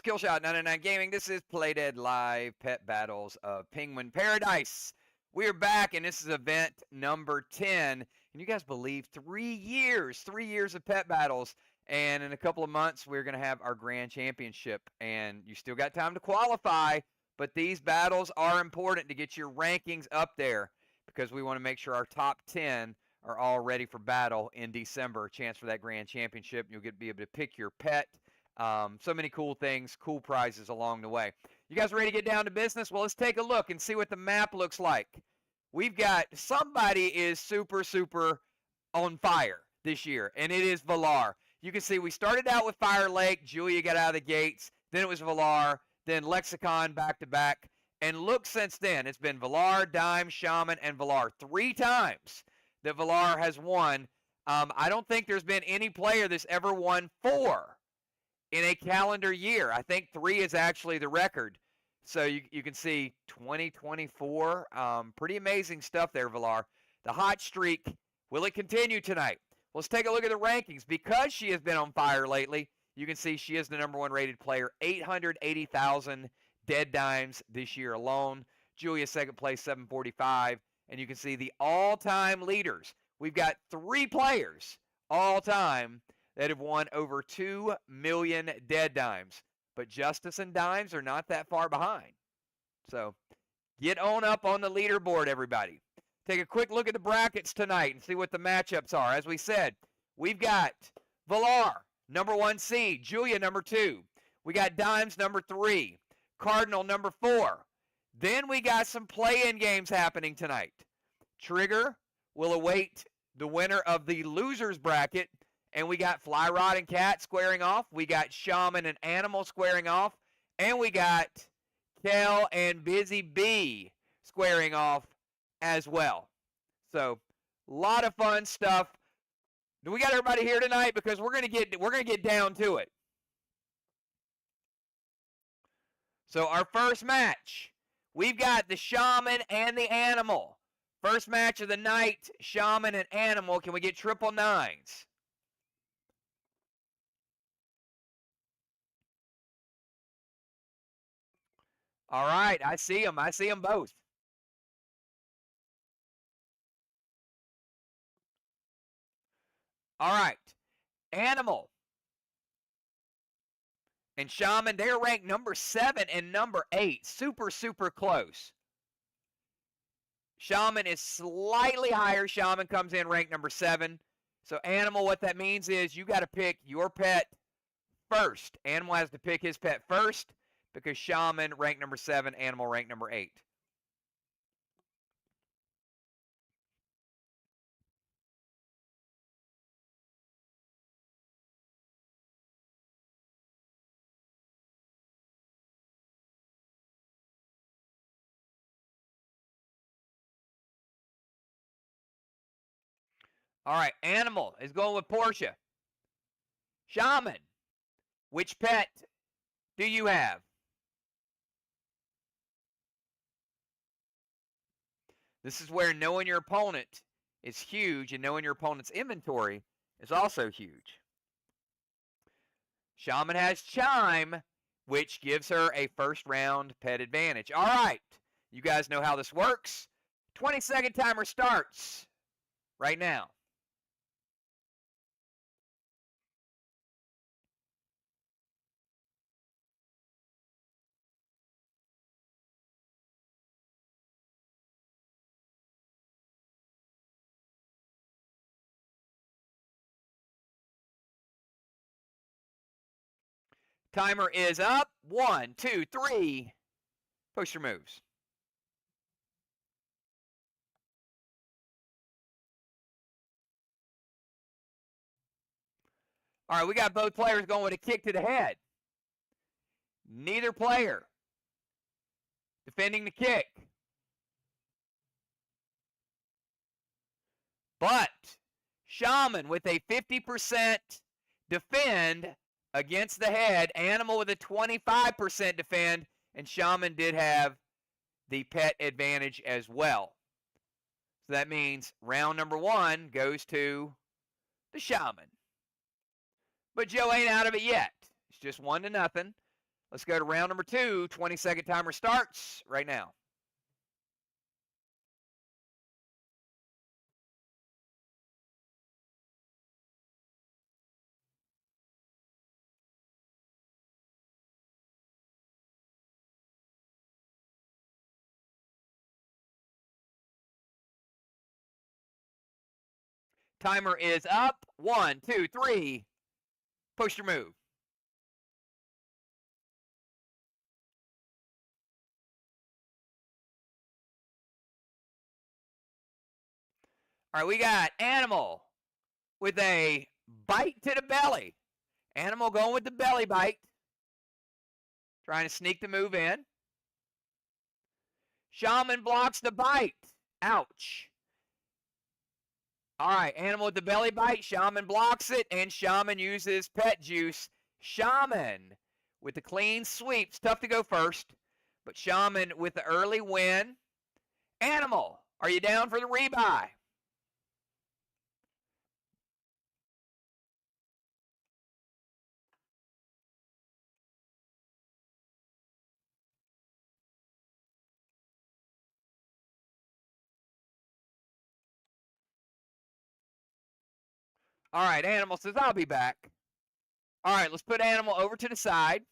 Killshot 99 Gaming. This is Playdead Live Pet Battles of Penguin Paradise. We are back, and this is event number 10. Can you guys believe 3 years? 3 years of pet battles. And in a couple of months, we're going to have our grand championship. And you still got time to qualify, but these battles are important to get your rankings up there because we want to make sure our top 10 are all ready for battle in December. A chance for that grand championship. You'll be able to pick your pet. So many cool things, cool prizes along the way. You guys ready to get down to business? Well, let's take a look and see what the map looks like. We've got somebody is super on fire this year, and it is Valar. You can see we started out with Fire Lake. Julia got out of the gates. Then it was Valar. Then Lexicon back-to-back. And look since then. It's been Valar, Dime, Shaman, and Valar. 3 times that Valar has won. I don't think there's been any player that's ever won 4 in a calendar year. I think 3 is actually the record. So you can see 2024. Pretty amazing stuff there, Valar. The hot streak, will it continue tonight? Let's take a look at the rankings. Because she has been on fire lately, you can see she is the #1 rated player. 880,000 dead dimes this year alone. Julia second place, 745. And you can see the all-time leaders. We've got 3 players all-time that have won over 2 million dead dimes. But Justice and Dimes are not that far behind. So get on up on the leaderboard, everybody. Take a quick look at the brackets tonight and see what the matchups are. As we said, we've got Valar, #1 seed. Julia, #2. We got Dimes, #3. Cardinal, #4. Then we got some play-in games happening tonight. Trigger will await the winner of the losers bracket. And we got Fly Rod and Cat squaring off. We got Shaman and Animal squaring off. And we got Kel and Busy Bee squaring off as well. So, a lot of fun stuff. Do we got everybody here tonight? Because we're gonna get down to it. So our first match, we've got the Shaman and the Animal. First match of the night, Shaman and Animal. Can we get triple 9s? All right, I see them. I see them both. All right, Animal and Shaman, they're ranked #7 and #8. Super close. Shaman is slightly higher. Shaman comes in ranked #7. So Animal, what that means is you got to pick your pet first. Animal has to pick his pet first, because Shaman ranked #7, Animal ranked #8. All right, Animal is going with Portia. Shaman, which pet do you have? This is where knowing your opponent is huge, and knowing your opponent's inventory is also huge. Shaman has Chime, which gives her a first-round pet advantage. All right, you guys know how this works. 20-second timer starts right now. Timer is up. 1, 2, 3. Push your moves. All right, we got both players going with a kick to the head. Neither player defending the kick. But Shaman with a 50% defend against the head. Animal with a 25% defend. And Shaman did have the pet advantage as well. So that means round #1 goes to the Shaman. But Joe ain't out of it yet. It's just 1-0. Let's go to round number 2. 20-second timer starts right now. Timer is up. 1, 2, 3. Push your move. All right, we got Animal with a bite to the belly. Animal going with the belly bite. Trying to sneak the move in. Shaman blocks the bite. Ouch. All right, Animal with the belly bite. Shaman blocks it, and Shaman uses pet juice. Shaman with the clean sweep. It's tough to go first, but Shaman with the early win. Animal, are you down for the rebuy? All right, Animal says, I'll be back. All right, let's put Animal over to the side.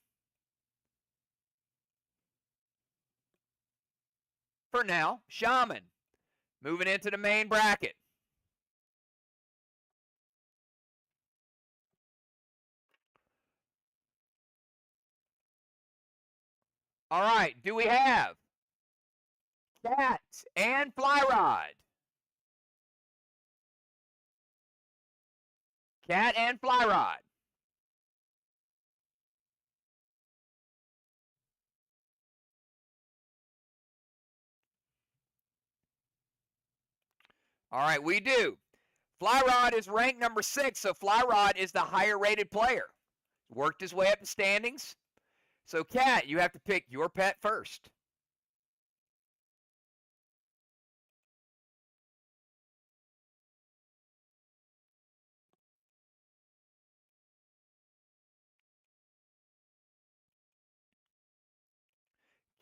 For now, Shaman moving into the main bracket. All right, do we have Cat and Fly Rod? Cat and Fly Rod. All right, we do. Fly Rod is ranked number 6, so Fly Rod is the higher rated player. Worked his way up the standings. So, Cat, you have to pick your pet first.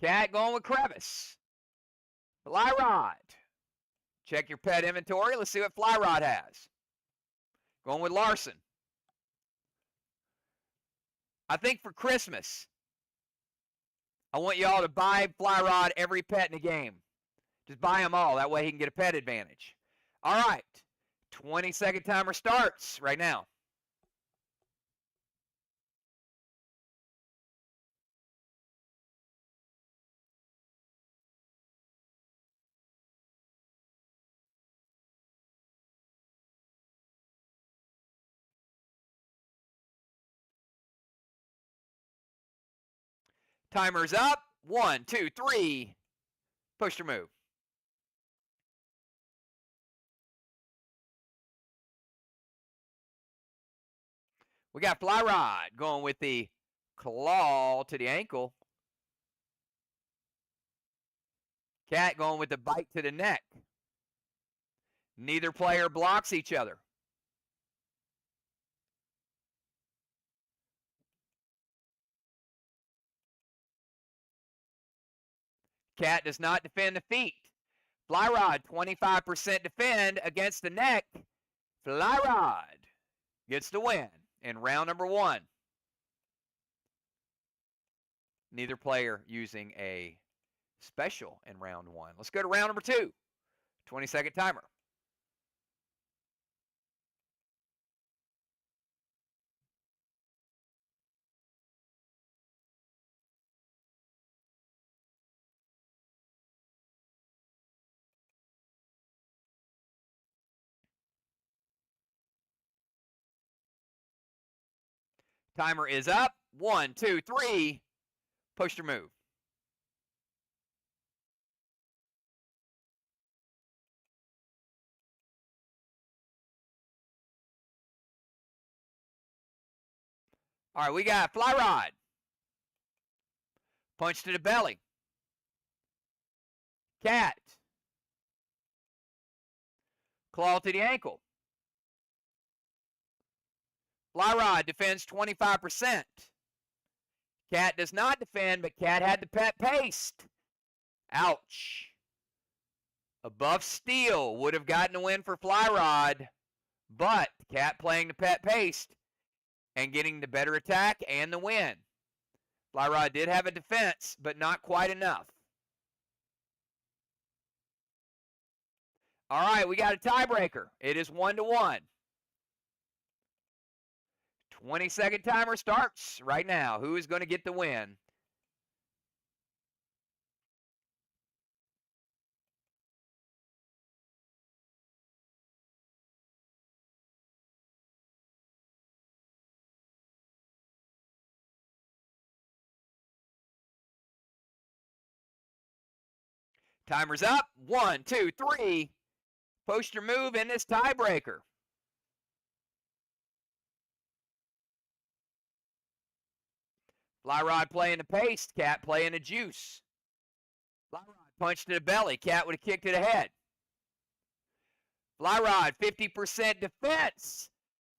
Cat going with Crevice. Fly Rod. Check your pet inventory. Let's see what Fly Rod has. Going with Larson. I think for Christmas, I want y'all to buy Fly Rod every pet in the game. Just buy them all. That way he can get a pet advantage. All right. 20-second timer starts right now. Timer's up. 1, 2, 3. Push your move. We got Fly Rod going with the claw to the ankle. Cat going with the bite to the neck. Neither player blocks each other. Cat does not defend the feet. Fly Rod, 25% defend against the neck. Fly Rod gets the win in round number 1. Neither player using a special in round 1. Let's go to round number 2. 20-second timer. Timer is up. 1, 2, 3. Push your move. All right, we got Fly Rod. Punch to the belly. Cat. Claw to the ankle. Fly Rod defends 25%. Cat does not defend, but Cat had the pet paste. Ouch. A buff steal would have gotten a win for Fly Rod, but Cat playing the pet paste and getting the better attack and the win. Fly Rod did have a defense, but not quite enough. All right, we got a tiebreaker. It is 1-1. 20-second timer starts right now. Who is going to get the win? Timer's up. 1, 2, 3. Post your move in this tiebreaker. Fly Rod playing the paste. Cat playing the juice. Fly Rod punched to the belly. Cat would have kicked it ahead. Fly Rod, 50% defense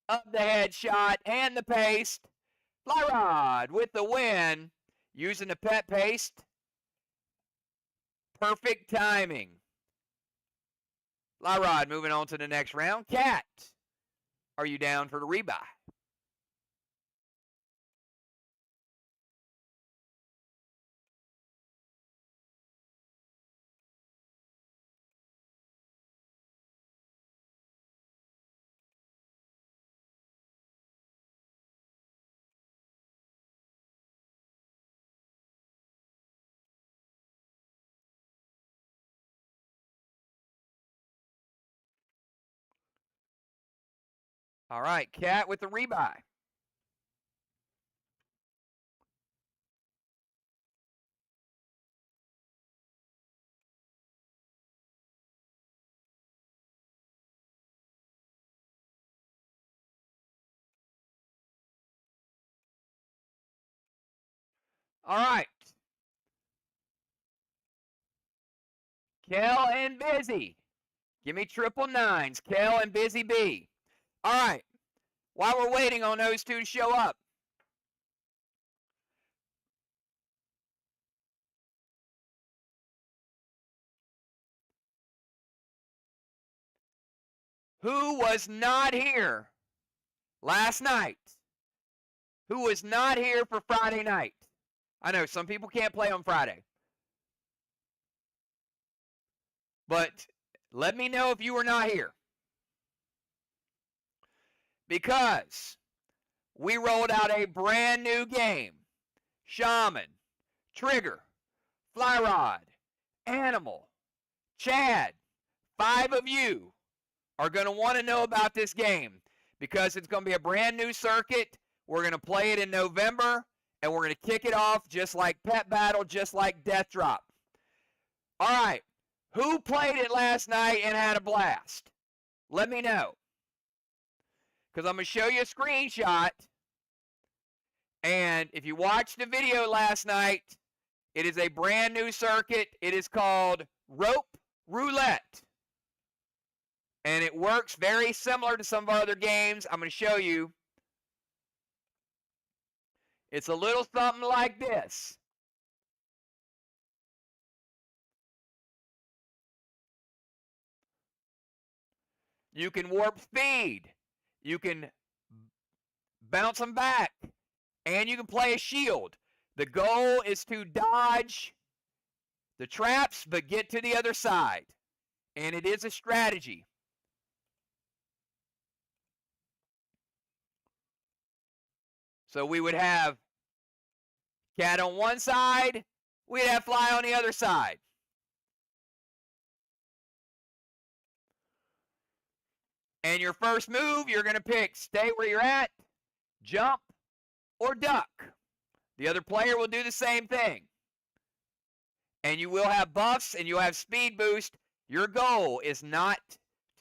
of the headshot and the paste. Fly Rod with the win using the pet paste. Perfect timing. Fly Rod moving on to the next round. Cat, are you down for the rebuy? All right, Cat with the rebuy. All right. Kel and Busy. Give me 999s. Kel and Busy B. All right. While we're waiting on those two to show up, who was not here last night? Who was not here for Friday night? I know some people can't play on Friday. But let me know if you were not here. Because we rolled out a brand new game. Shaman, Trigger, Fly Rod, Animal, Chad, 5 of you are going to want to know about this game because it's going to be a brand new circuit. We're going to play it in November, and we're going to kick it off just like Pet Battle, just like Death Drop. All right. Who played it last night and had a blast? Let me know. Because I'm going to show you a screenshot. And if you watched the video last night, it is a brand new circuit. It is called Rope Roulette. And it works very similar to some of our other games. I'm going to show you. It's a little something like this. You can warp speed. You can bounce them back. And you can play a shield. The goal is to dodge the traps, but get to the other side. And it is a strategy. So we would have Cat on one side. We'd have Fly on the other side. And your first move, you're going to pick stay where you're at, jump, or duck. The other player will do the same thing. And you will have buffs and you'll have speed boost. Your goal is not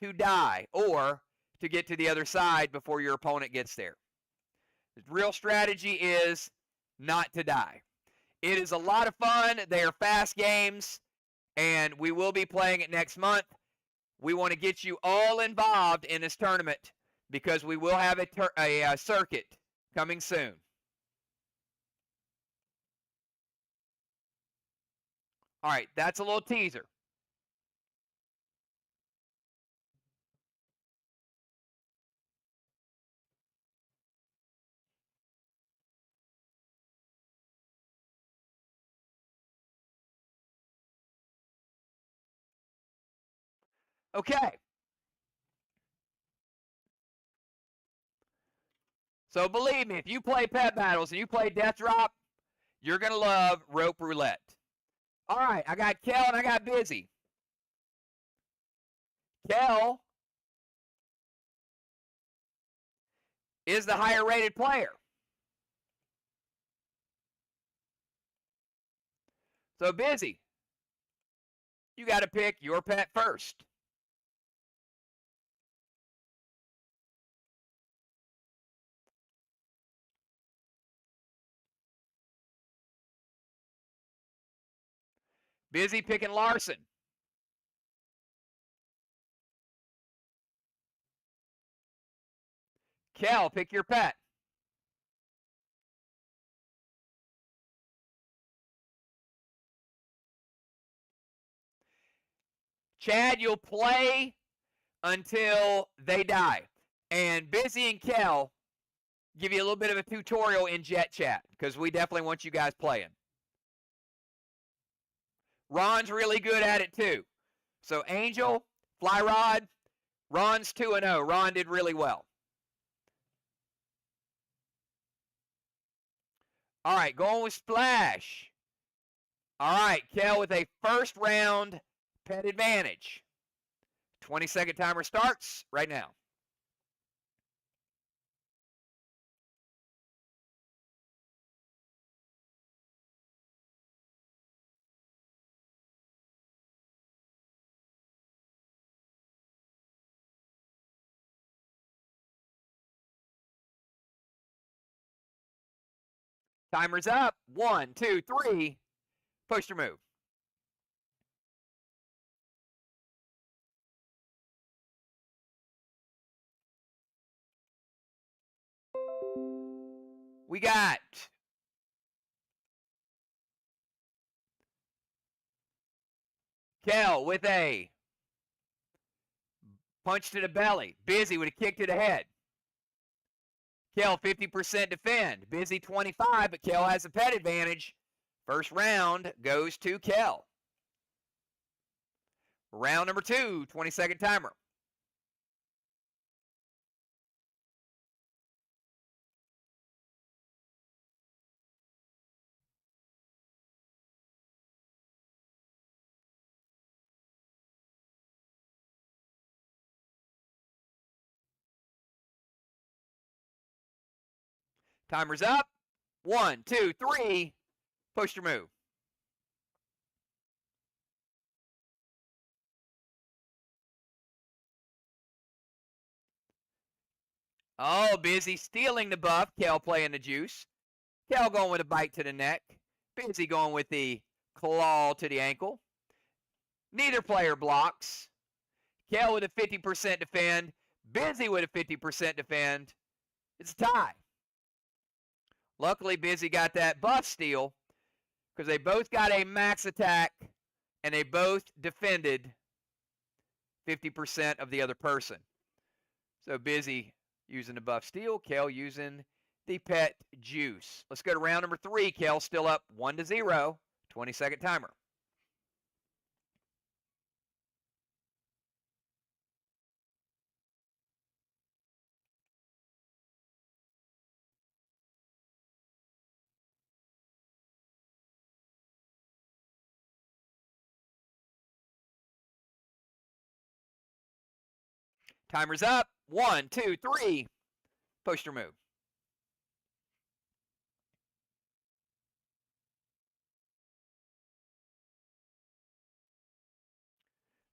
to die or to get to the other side before your opponent gets there. The real strategy is not to die. It is a lot of fun. They are fast games, and we will be playing it next month. We want to get you all involved in this tournament because we will have a circuit coming soon. All right, that's a little teaser. Okay. So believe me, if you play pet battles and you play Death Drop, you're going to love Rope Roulette. All right, I got Kel and I got Busy. Kel is the higher rated player. So Busy, you got to pick your pet first. Busy picking Larson. Kel, pick your pet. Chad, you'll play until they die. And Busy and Kel give you a little bit of a tutorial in Jet Chat because we definitely want you guys playing. Ron's really good at it too. So Angel, Fly Rod, Ron's 2-0. Ron did really well. All right, going with Splash. All right, Kel with a first round pet advantage. 20-second timer starts right now. Timer's up. 1, 2, 3. Push your move. We got Kel with a punch to the belly. Busy with a kick to the head. Kel 50% defend. Busy 25, but Kel has a pet advantage. First round goes to Kel. Round number 2, 20-second timer. Timer's up. 1, 2, 3. Push your move. Oh, Busy stealing the buff. Kel playing the juice. Kel going with a bite to the neck. Busy going with the claw to the ankle. Neither player blocks. Kel with a 50% defend. Busy with a 50% defend. It's a tie. Luckily, Busy got that buff steal because they both got a max attack and they both defended 50% of the other person. So Busy using the buff steal, Kel using the pet juice. Let's go to round number 3. Kel still up 1-0. 20-second timer. Timer's up. 1, 2, 3. Push your move.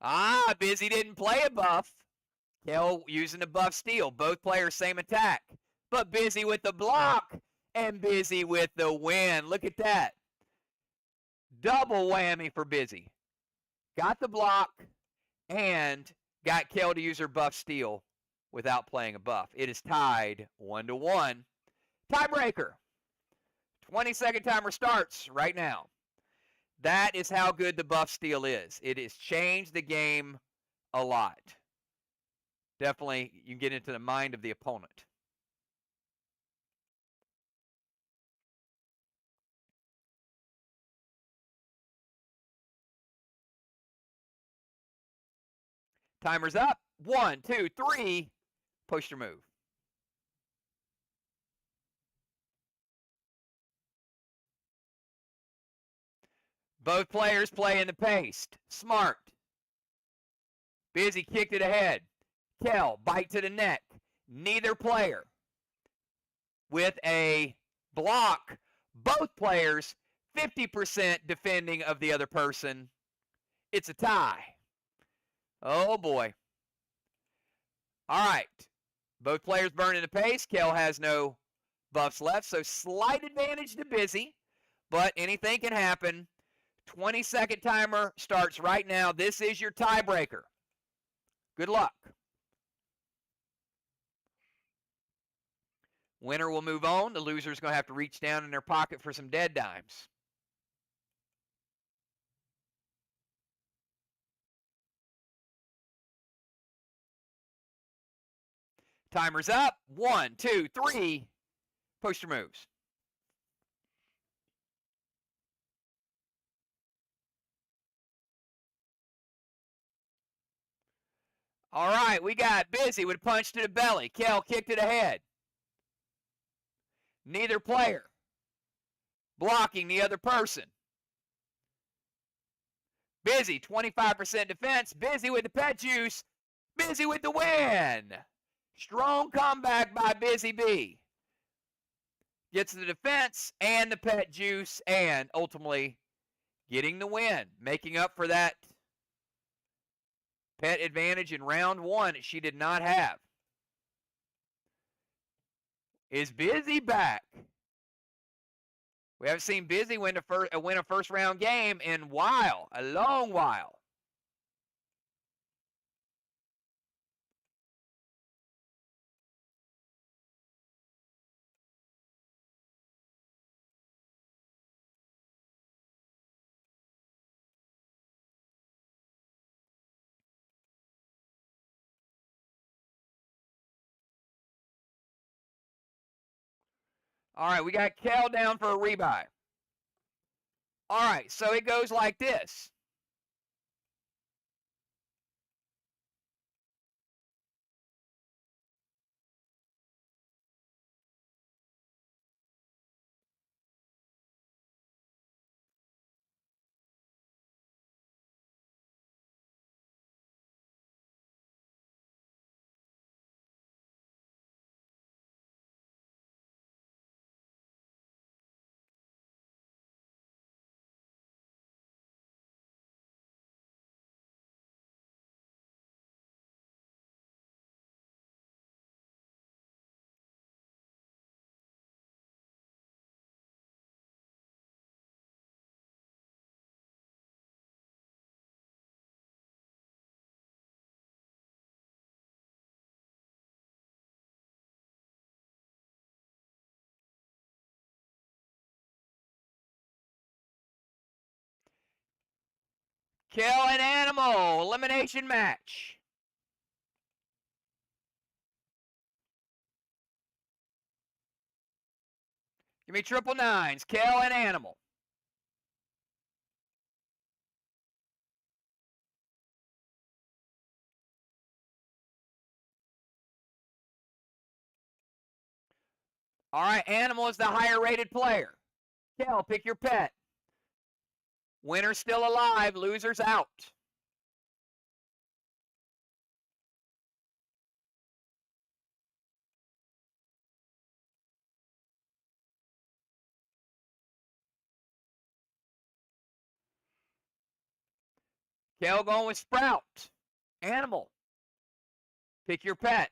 Ah, Busy didn't play a buff. Kel using the buff steal. Both players same attack. But Busy with the block and Busy with the win. Look at that. Double whammy for Busy. Got the block and got Kel to use her buff steal without playing a buff. It is tied 1-1. Tiebreaker. 20-second timer starts right now. That is how good the buff steal is. It has changed the game a lot. Definitely, you can get into the mind of the opponent. Timer's up. 1, 2, 3. Push your move. Both players play in the paste. Smart. Busy kicked it ahead. Kel, bite to the neck. Neither player with a block. Both players 50% defending of the other person. It's a tie. Oh boy. All right. Both players burning the pace. Kel has no buffs left, so slight advantage to Busy, but anything can happen. 20-second timer starts right now. This is your tiebreaker. Good luck. Winner will move on. The loser's going to have to reach down in their pocket for some dead dimes. Timer's up. 1, 2, 3. Push your moves. All right, we got Busy with a punch to the belly. Kel kicked it ahead. Neither player blocking the other person. Busy, 25% defense. Busy with the pet juice. Busy with the win. Strong comeback by Busy B. Gets the defense and the pet juice and ultimately getting the win, making up for that pet advantage in round 1 she did not have. Is Busy back? We haven't seen Busy win a first round game in a long while. All right, we got Kel down for a rebuy. All right, so it goes like this. Kill an animal. Elimination match. Give me triple nines. Kill an animal. All right, animal is the higher rated player. Kel, pick your pet. Winner still alive. Loser's out. Kel going with Sprout. Animal. Pick your pet.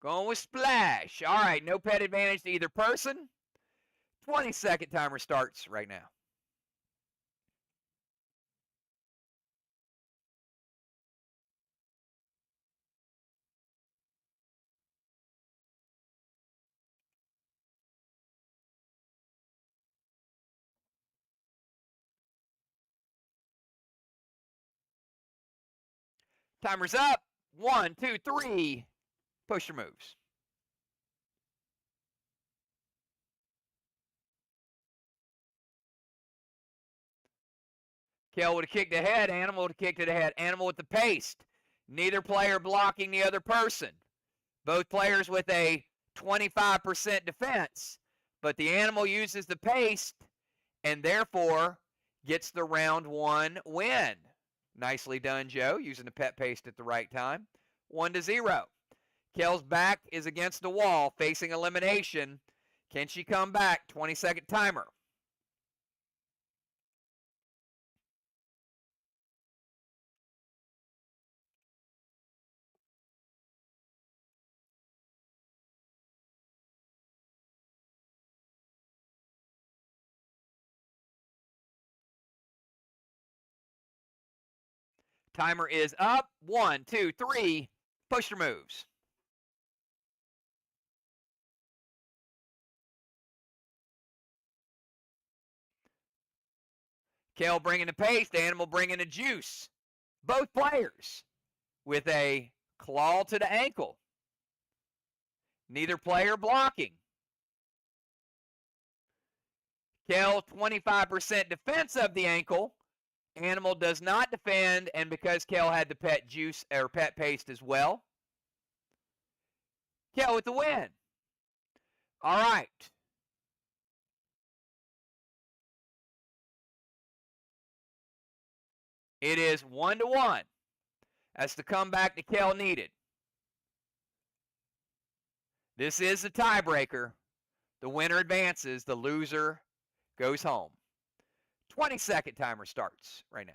Going with Splash. All right, no pet advantage to either person. 20-second timer starts right now. Timer's up. 1, 2, 3. Push your moves. Kel would have kicked ahead. Animal would have kicked it ahead. Animal with the paste. Neither player blocking the other person. Both players with a 25% defense. But the animal uses the paste and therefore gets the round 1 win. Nicely done, Joe, using the pet paste at the right time. 1-0. Kel's back is against the wall, facing elimination. Can she come back? 20-second timer. Timer is up. 1, 2, 3. Push your moves. Kel bringing the paste, Animal bringing the juice. Both players with a claw to the ankle. Neither player blocking. Kel 25% defense of the ankle. Animal does not defend, and because Kel had the pet juice or pet paste as well. Kel with the win. All right. It is 1-1. That's the comeback that Kel needed. This is the tiebreaker. The winner advances. The loser goes home. 20-second timer starts right now.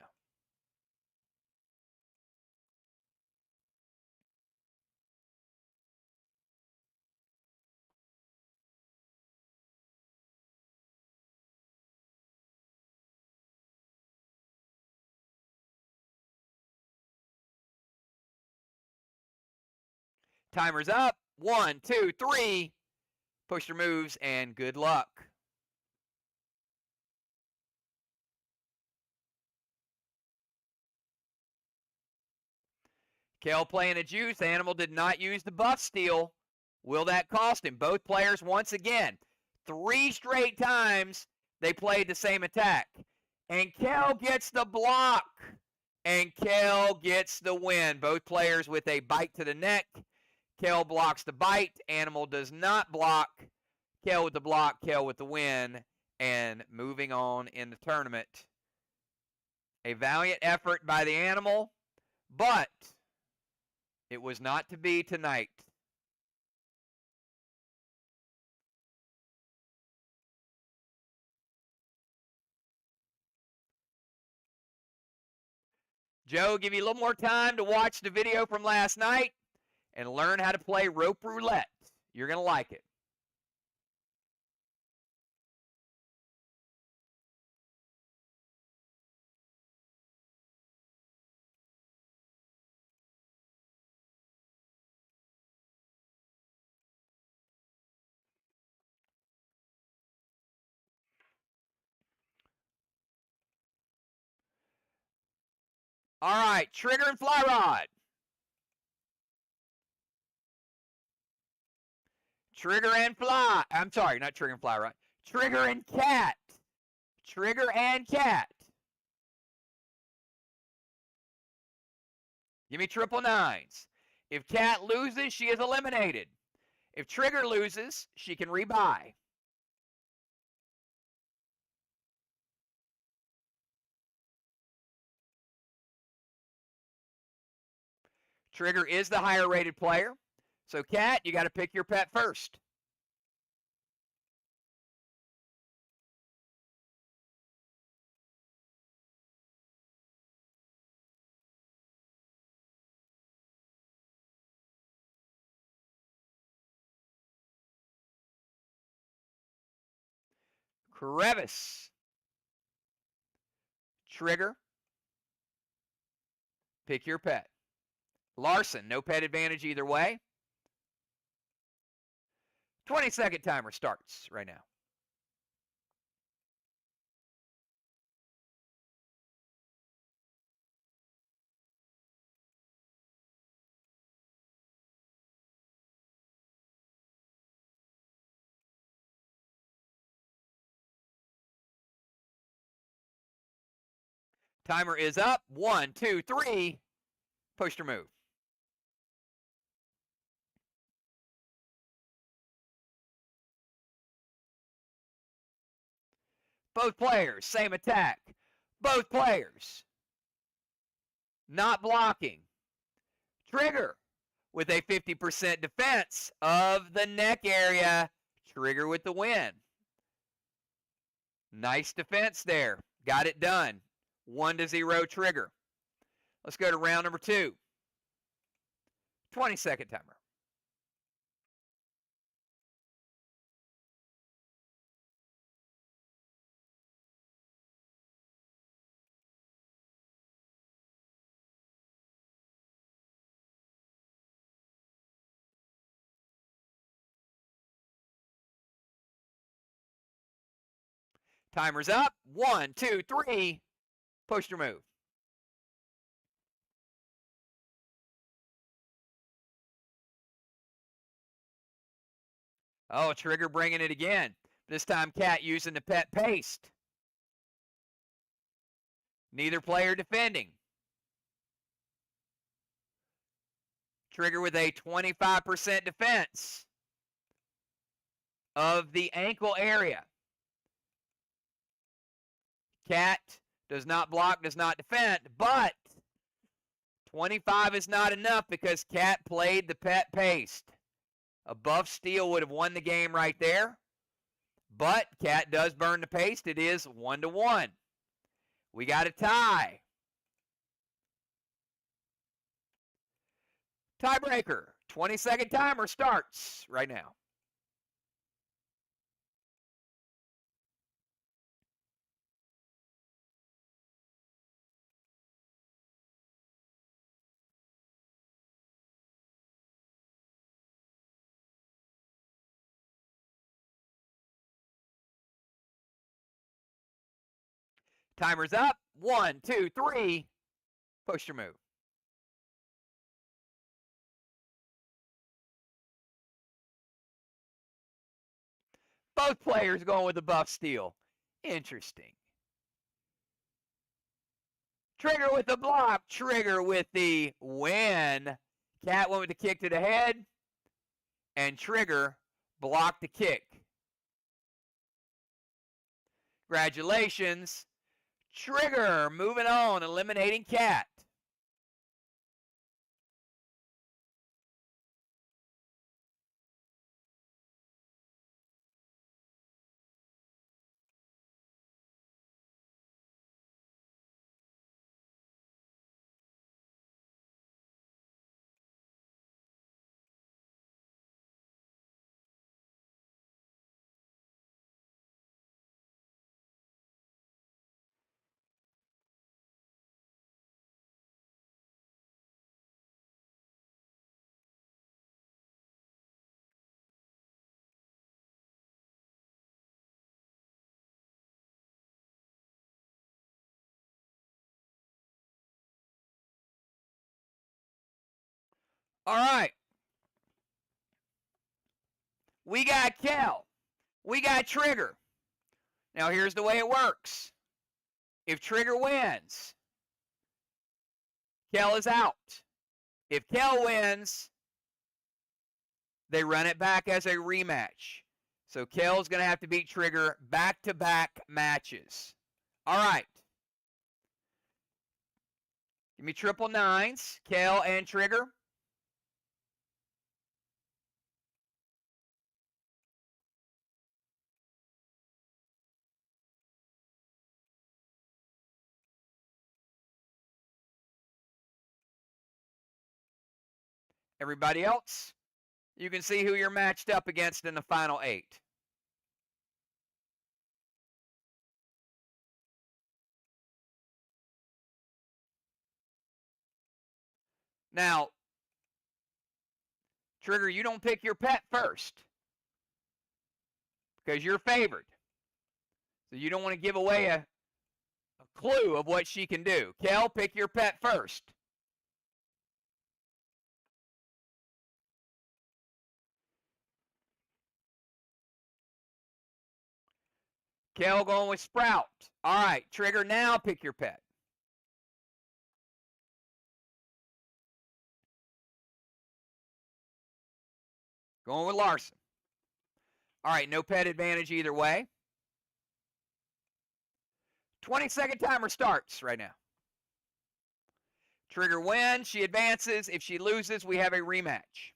Timer's up. 1, 2, 3. Push your moves and good luck. Kel playing a juice. Animal did not use the buff steal. Will that cost him? Both players, once again, 3 straight times they played the same attack. And Kel gets the block. And Kel gets the win. Both players with a bite to the neck. Kel blocks the bite. Animal does not block. Kel with the block. Kel with the win. And moving on in the tournament. A valiant effort by the animal, but it was not to be tonight. Joe, give you a little more time to watch the video from last night and learn how to play rope roulette. You're going to like it. All right, trigger and fly rod. Trigger and fly. I'm sorry, not trigger and fly rod. Trigger and cat. Trigger and cat. Give me triple nines. If cat loses, she is eliminated. If trigger loses, she can rebuy. Trigger is the higher rated player. So, Cat, you got to pick your pet first. Crevice. Trigger. Pick your pet. Larson, no pet advantage either way. 20-second timer starts right now. Timer is up. 1, 2, 3. Push or move. Both players, same attack. Both players not blocking. Trigger with a 50% defense of the neck area. Trigger with the win. Nice defense there. Got it done. 1-0 trigger. Let's go to round number 2. 20-second timer. Timer's up. 1, 2, 3. Push or move. Oh, trigger bringing it again. This time Cat using the pet paste. Neither player defending. Trigger with a 25% defense of the ankle area. Cat does not block, does not defend, but 25 is not enough because Cat played the pet paste. A buff steal would have won the game right there, but Cat does burn the paste. It is 1-1. We got a tie. Tiebreaker. 20-second timer starts right now. Timer's up. 1, 2, 3. Push your move. Both players going with the buff steal. Interesting. Trigger with the block. Trigger with the win. Cat went with the kick to the head. And Trigger blocked the kick. Congratulations. Trigger moving on, eliminating Cat. All right. We got Kel. We got Trigger. Now here's the way it works. If Trigger wins, Kel is out. If Kel wins, they run it back as a rematch. So Kel's going to have to beat Trigger back-to-back matches. All right. Give me 999s, Kel and Trigger. Everybody else, you can see who you're matched up against in the final 8. Now, Trigger, you don't pick your pet first because you're favored. So you don't want to give away a clue of what she can do. Kel, pick your pet first. Kel going with Sprout. All right, Trigger, now pick your pet. Going with Larson. All right, no pet advantage either way. 20-second timer starts right now. Trigger wins, she advances. If she loses, we have a rematch.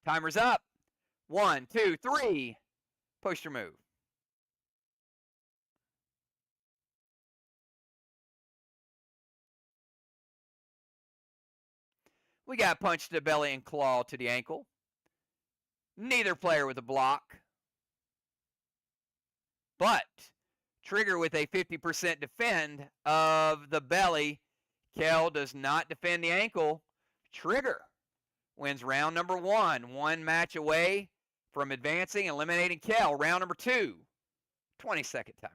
Timer's up. 1, 2, 3. Post your move. We got punch to the belly and claw to the ankle. Neither player with a block. But trigger with a 50% defend of the belly. Kel does not defend the ankle. Trigger wins round number 1. One match away from advancing, eliminating Kel. Round number 2. 20-second timer.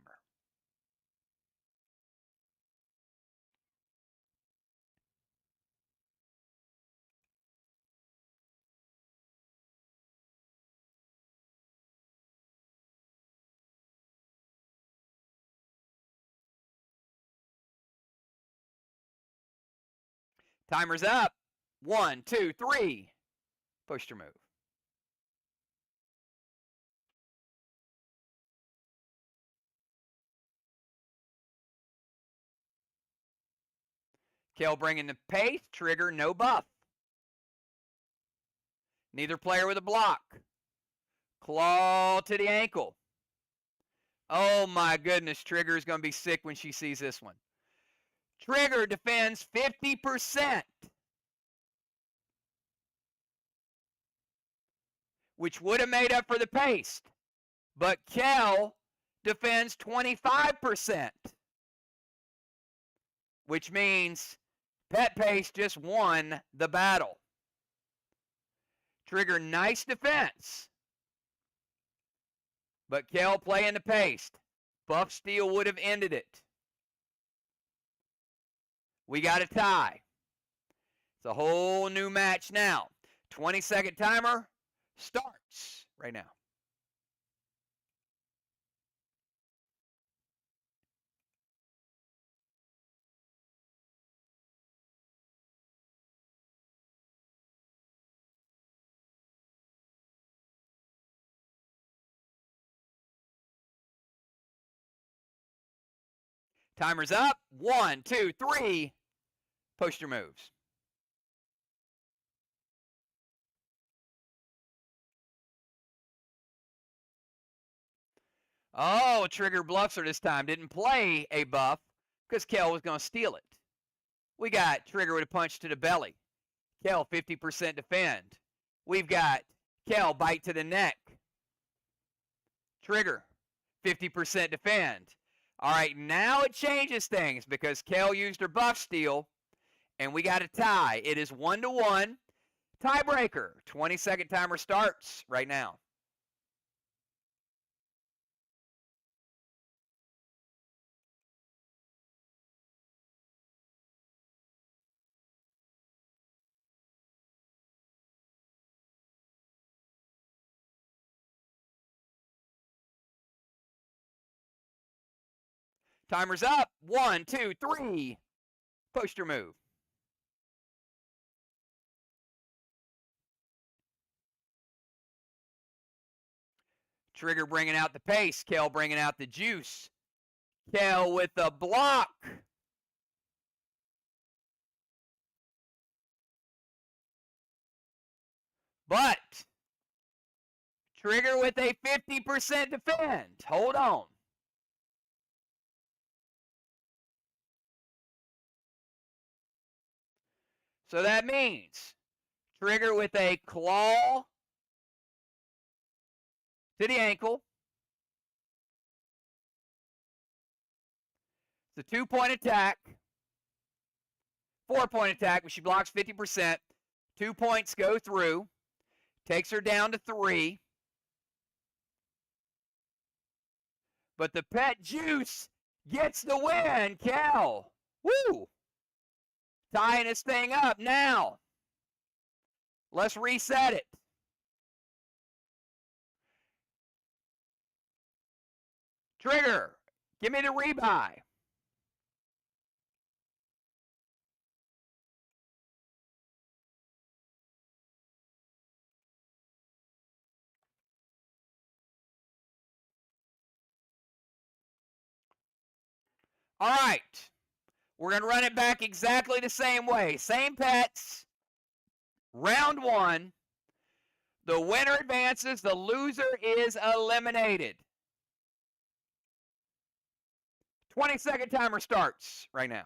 Timer's up. 1, 2, 3. Push your move. Kel bringing the pace. Trigger, no buff. Neither player with a block. Claw to the ankle. Oh my goodness, Trigger is going to be sick when she sees this one. Trigger defends 50%, which would have made up for the paste. But Kel defends 25%, which means Pet Paste just won the battle. Trigger, nice defense. But Kel playing the paste. Buff Steel would have ended it. We got a tie. It's a whole new match now. 20-second timer starts right now. Timer's up. 1, 2, 3. Post your moves. Oh, Trigger bluffs her this time. Didn't play a buff because Kel was going to steal it. We got Trigger with a punch to the belly. Kel, 50% defend. We've got Kel, bite to the neck. Trigger, 50% defend. All right, now it changes things because Kel used her buff steal, and we got a tie. It is 1-1. Tiebreaker. 20-second timer starts right now. Timer's up. 1, 2, 3. Post your move. Trigger bringing out the pace. Kel bringing out the juice. Kel with the block. But Trigger with a 50% defend. Hold on. So that means Trigger with a claw to the ankle. It's a 2-point attack. 4-point attack, but she blocks 50%. 2 points go through. Takes her down to 3. But the Pet Juice gets the win, Kel. Woo! Tying this thing up now. Let's reset it. Trigger, give me the rebuy. All right. We're going to run it back exactly the same way. Same pets. Round 1. The winner advances. The loser is eliminated. 20-second timer starts right now.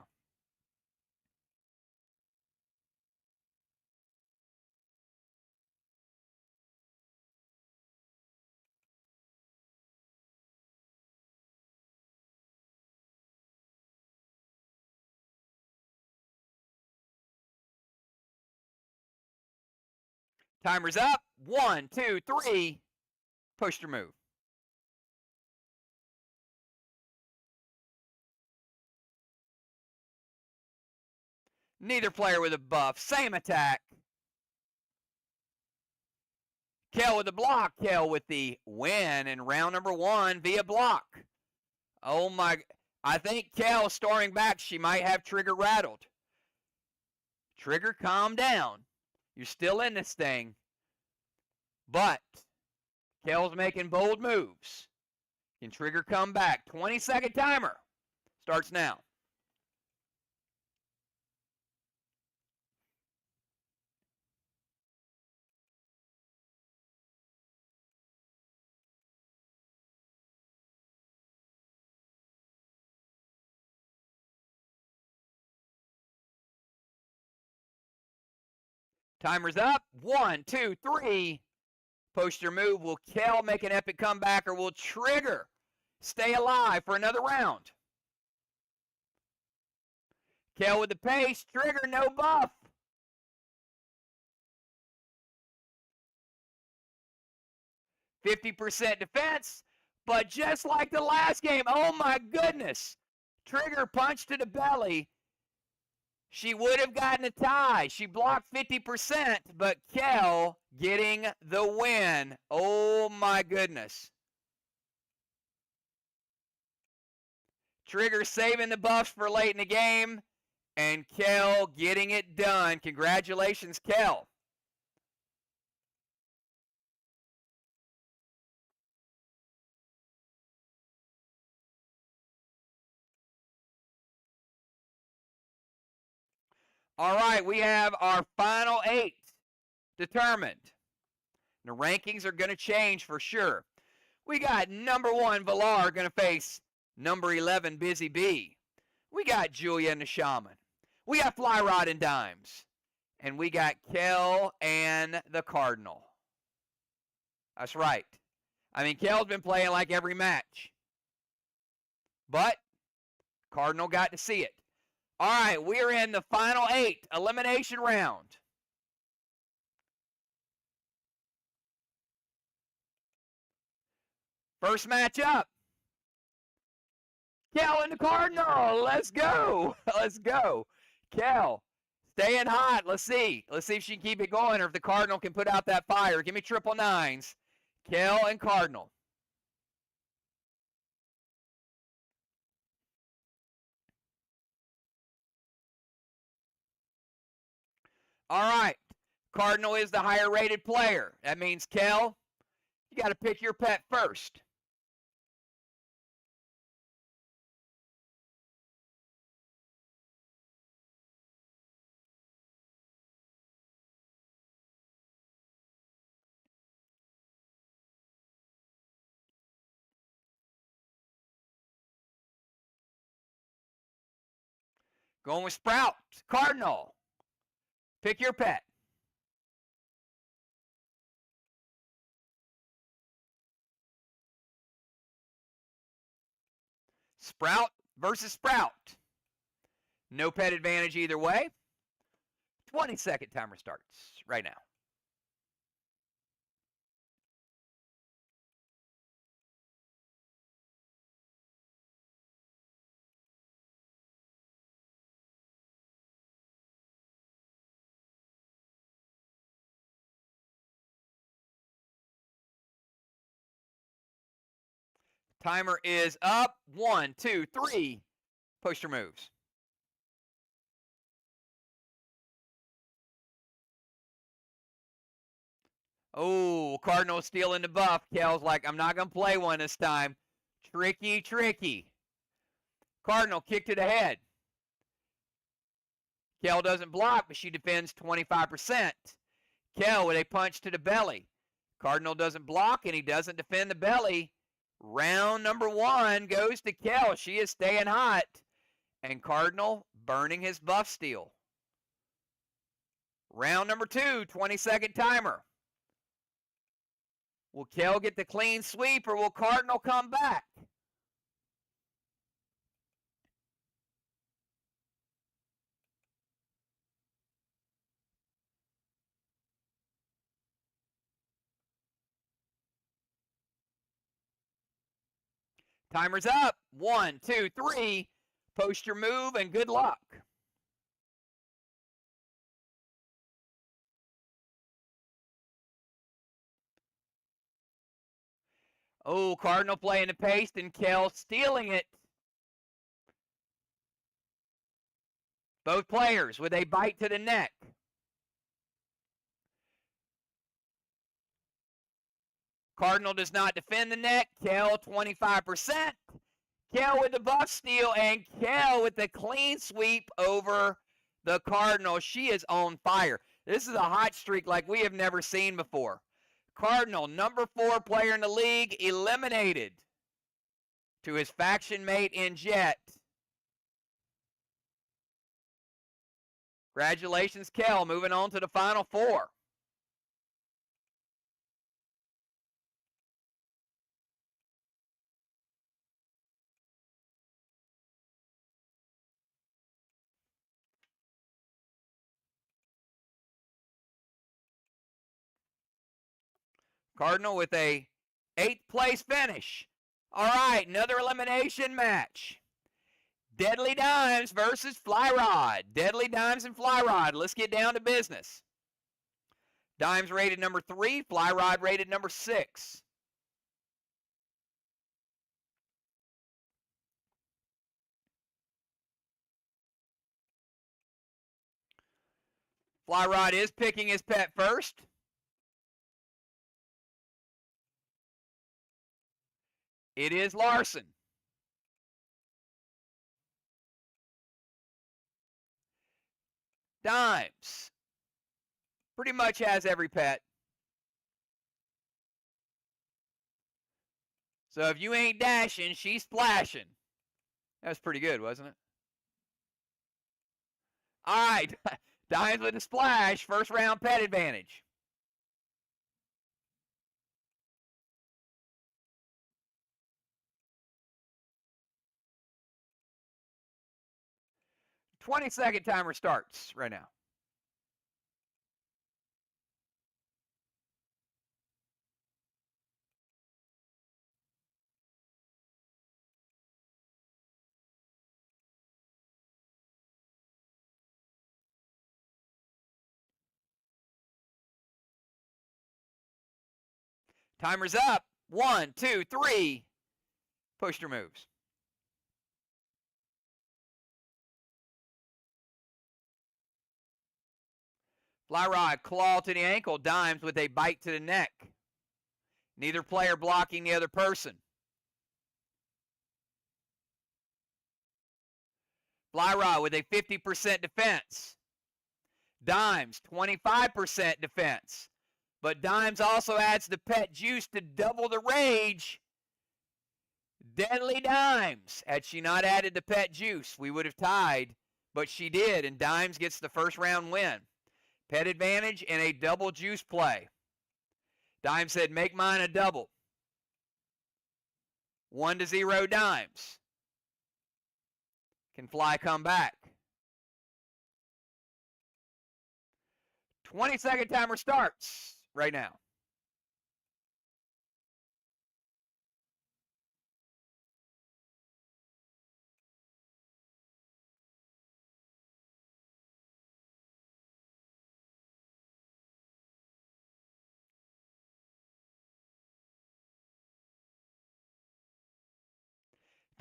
Timer's up. 1, 2, 3. Push your move. Neither player with a buff. Same attack. Kel with the block. Kel with the win in round number 1 via block. Oh my. I think Kel starting back. She might have Trigger rattled. Trigger, calm down. You're still in this thing. But Kel's making bold moves. Can Trigger come back? 20-second timer starts now. Timer's up. 1, 2, 3. Post your move. Will Kel make an epic comeback, or will Trigger stay alive for another round? Kel with the pace. Trigger, no buff. 50% defense, but just like the last game, oh my goodness. Trigger punch to the belly. She would have gotten a tie. She blocked 50%, but Kel getting the win. Oh my goodness. Trigger saving the buffs for late in the game, and Kel getting it done. Congratulations, Kel. All right, we have our final 8 determined. The rankings are going to change for sure. We got number 1, Valar, going to face number 11, Busy Bee. We got Julia and the Shaman. We got Fly Rod and Dimes. And we got Kel and the Cardinal. That's right. I mean, Kel's been playing like every match. But Cardinal got to see it. All right, we're in the final 8 elimination round. First match up. Kel and the Cardinal. Let's go. Let's go. Kel, staying hot. Let's see. Let's see if she can keep it going or if the Cardinal can put out that fire. Give me 999s. Kel and Cardinal. All right. Cardinal is the higher rated player. That means, Kel, you got to pick your pet first. Going with Sprout. Cardinal. Pick your pet. Sprout versus Sprout. No pet advantage either way. 20-second timer starts right now. Timer is up. 1, 2, 3. Poster moves. Oh, Cardinal stealing the buff. Kel's like, I'm not going to play one this time. Tricky, tricky. Cardinal kick to the head. Kel doesn't block, but she defends 25%. Kel with a punch to the belly. Cardinal doesn't block, and he doesn't defend the belly. Round number 1 goes to Kel. She is staying hot. And Cardinal burning his buff steal. Round number 2, 20-second timer. Will Kel get the clean sweep, or will Cardinal come back? Timer's up. 1, 2, 3. Post your move and good luck. Oh, Cardinal playing the paste and Kel stealing it. Both players with a bite to the neck. Cardinal does not defend the neck. Kel 25%. Kel with the buff steal, and Kel with the clean sweep over the Cardinal. She is on fire. This is a hot streak like we have never seen before. Cardinal, number 4 player in the league, eliminated to his faction mate in Jet. Congratulations, Kel. Moving on to the final 4. Cardinal with a 8th place finish. All right, another elimination match. Deadly Dimes versus Fly Rod. Deadly Dimes and Fly Rod. Let's get down to business. Dimes rated number 3, Fly Rod rated number 6. Fly Rod is picking his pet first. It is Larson. Dimes pretty much has every pet. So if you ain't dashing, she's splashing. That was pretty good, wasn't it? All right, Dimes with a splash. First round pet advantage. Twenty-second timer starts right now. Timer's up. 1, 2, 3. Push your moves. Fly Rod, claw to the ankle. Dimes with a bite to the neck. Neither player blocking the other person. Fly Rod with a 50% defense. Dimes, 25% defense. But Dimes also adds the pet juice to double the rage. Deadly Dimes. Had she not added the pet juice, we would have tied. But she did, and Dimes gets the first round win. Pet advantage and a double juice play. Dimes said, make mine a double. 1-0 Dimes. Can Fly come back? 20-second timer starts right now.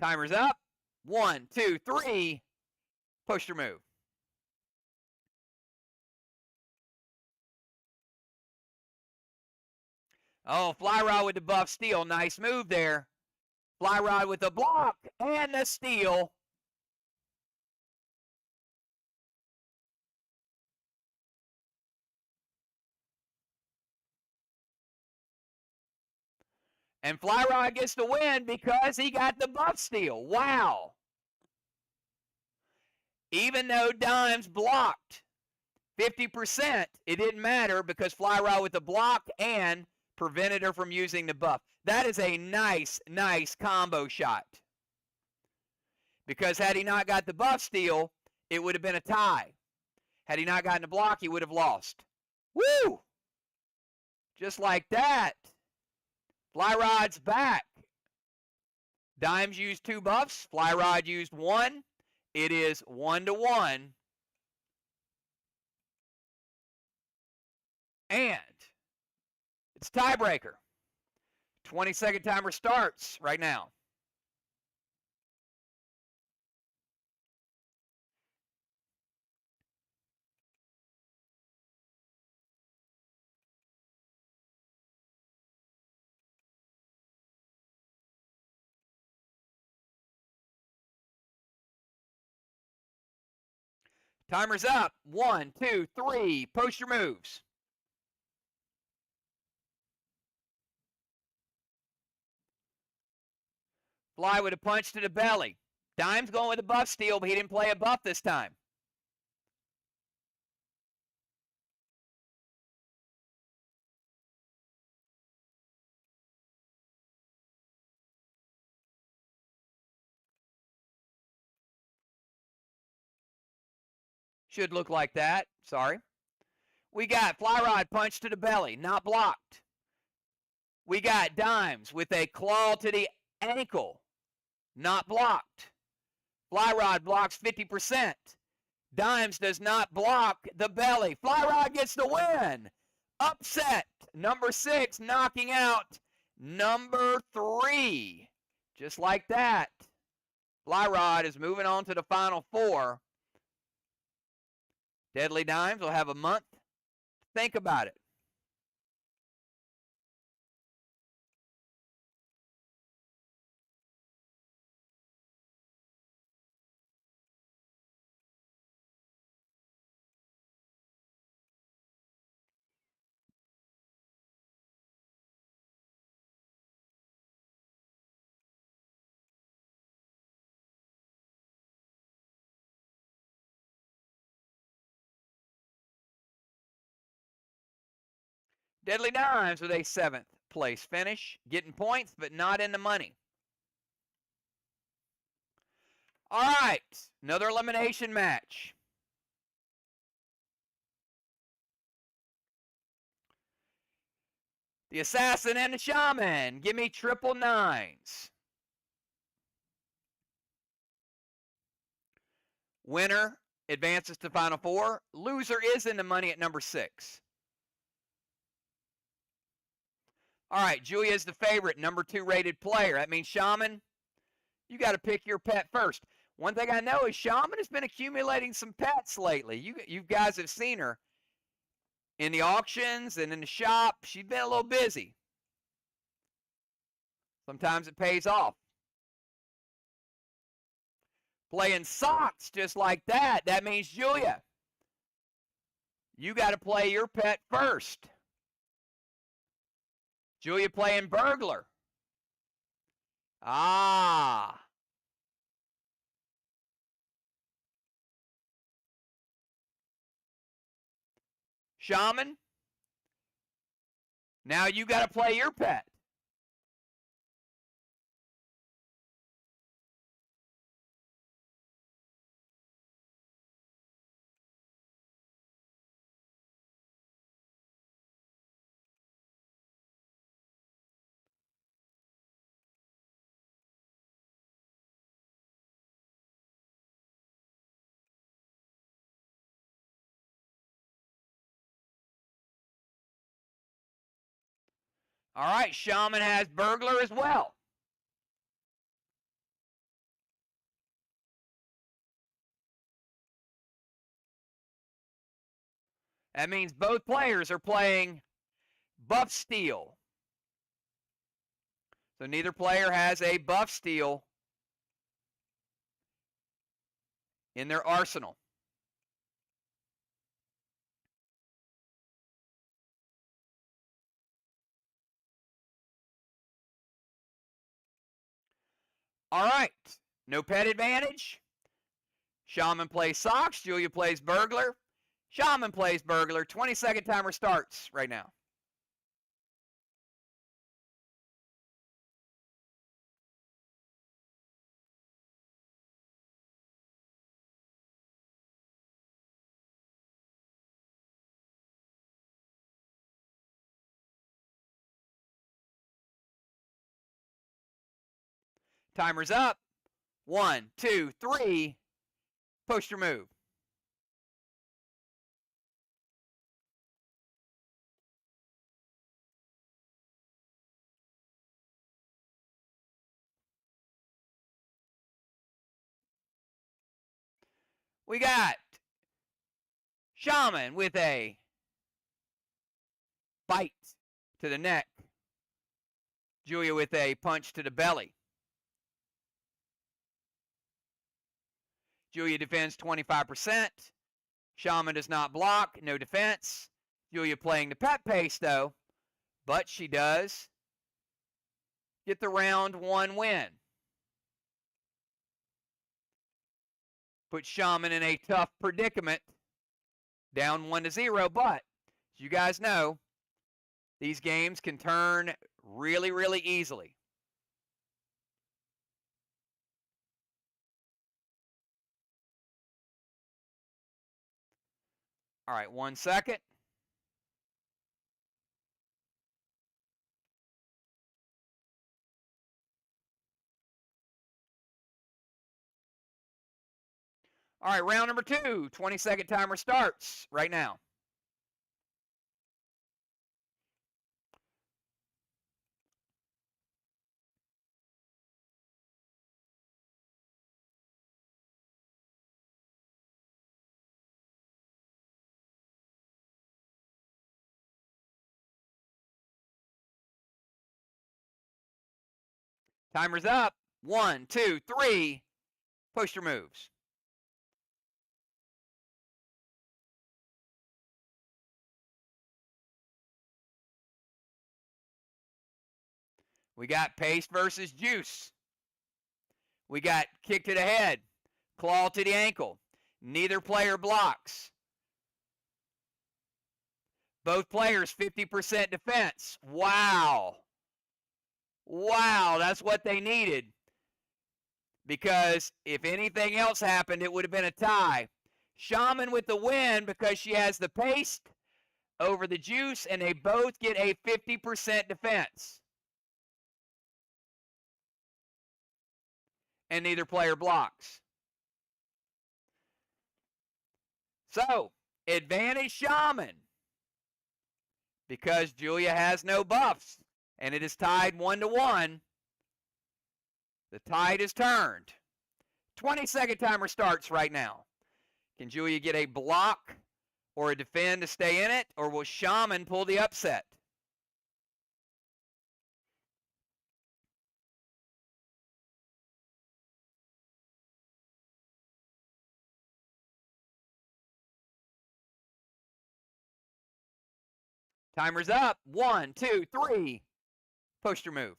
Timer's up. 1, 2, 3. Push your move. Oh, fly rod with the buff steal. Nice move there. Fly rod with the block and the steal. And fly rod gets the win because he got the buff steal. Wow. Even though Dimes blocked 50%, it didn't matter because fly rod with the block and prevented her from using the buff. That is a nice, nice combo shot. Because had he not got the buff steal, it would have been a tie. Had he not gotten the block, he would have lost. Woo! Just like that. Fly rod's back. Dimes used 2 buffs. Fly rod used 1. It is 1-1. And it's tiebreaker. 20-second timer starts right now. Timer's up. 1, 2, 3. Post your moves. Fly with a punch to the belly. Dimes going with a buff steal, but he didn't play a buff this time. Should look like that. Sorry. We got fly rod punch to the belly, not blocked. We got Dimes with a claw to the ankle, not blocked. Fly rod blocks 50%. Dimes does not block the belly. Fly rod gets the win. Upset. Number 6 knocking out number 3. Just like that. Fly rod is moving on to the final 4. Deadly Dimes will have a month to think about it. Deadly Dimes with a 7th place finish, getting points but not in the money. All right, another elimination match. The Assassin and the Shaman. Give me triple 9s. Winner advances to Final 4. Loser is in the money at number 6. All right, Julia is the favorite, number 2 rated player. That means Shaman, you got to pick your pet first. One thing I know is Shaman has been accumulating some pets lately. You guys have seen her in the auctions and in the shop. She's been a little busy. Sometimes it pays off. Playing socks just like that. That means Julia, you got to play your pet first. Julia playing burglar. Ah. Shaman, now you got to play your pet. All right, Shaman has burglar as well. That means both players are playing buff steal. So neither player has a buff steal in their arsenal. All right. No pet advantage. Shaman plays Socks. Julia plays Burglar. Shaman plays Burglar. 20-second timer starts right now. Timer's up. 1, 2, 3. Post your move. We got Shaman with a bite to the neck. Julia with a punch to the belly. Julia defends 25%. Shaman does not block, no defense. Julia playing the pet pace though, but she does get the round 1 win. Put Shaman in a tough predicament, down 1-0, but as you guys know, these games can turn really, really easily. All right, 1 second. All right, round number 2, 20-second timer starts right now. Timer's up. 1, 2, 3. Post your moves. We got paste versus juice. We got kick to the head, claw to the ankle. Neither player blocks. Both players 50% defense. Wow. Wow, that's what they needed. Because if anything else happened, it would have been a tie. Shaman with the win because she has the paste over the juice, and they both get a 50% defense. And neither player blocks. So, advantage Shaman because Julia has no buffs, and it is tied 1-1. The tide is turned. 20-second timer starts right now. Can Julia get a block or a defend to stay in it, or will Shaman pull the upset? Timer's up. 1, 2, 3. Post your move.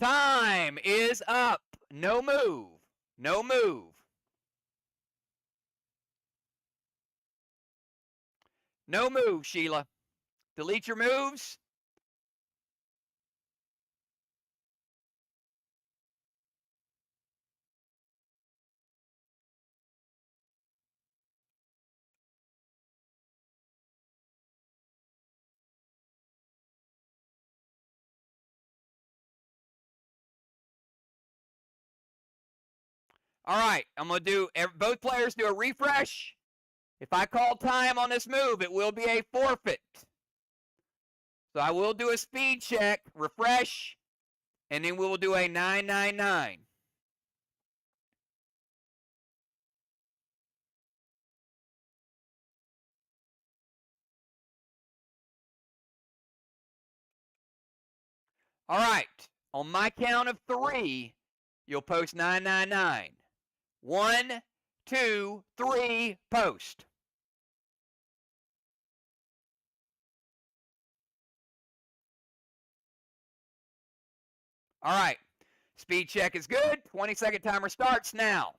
Time is up. No move. No move. No move, Sheila. Delete your moves. All right, I'm going to do, both players do a refresh. If I call time on this move, it will be a forfeit. So I will do a speed check, refresh, and then we will do a 999. All right. On my count of 3, you'll post 999. 1, 2, 3, post. All right. Speed check is good. 20-second timer starts now.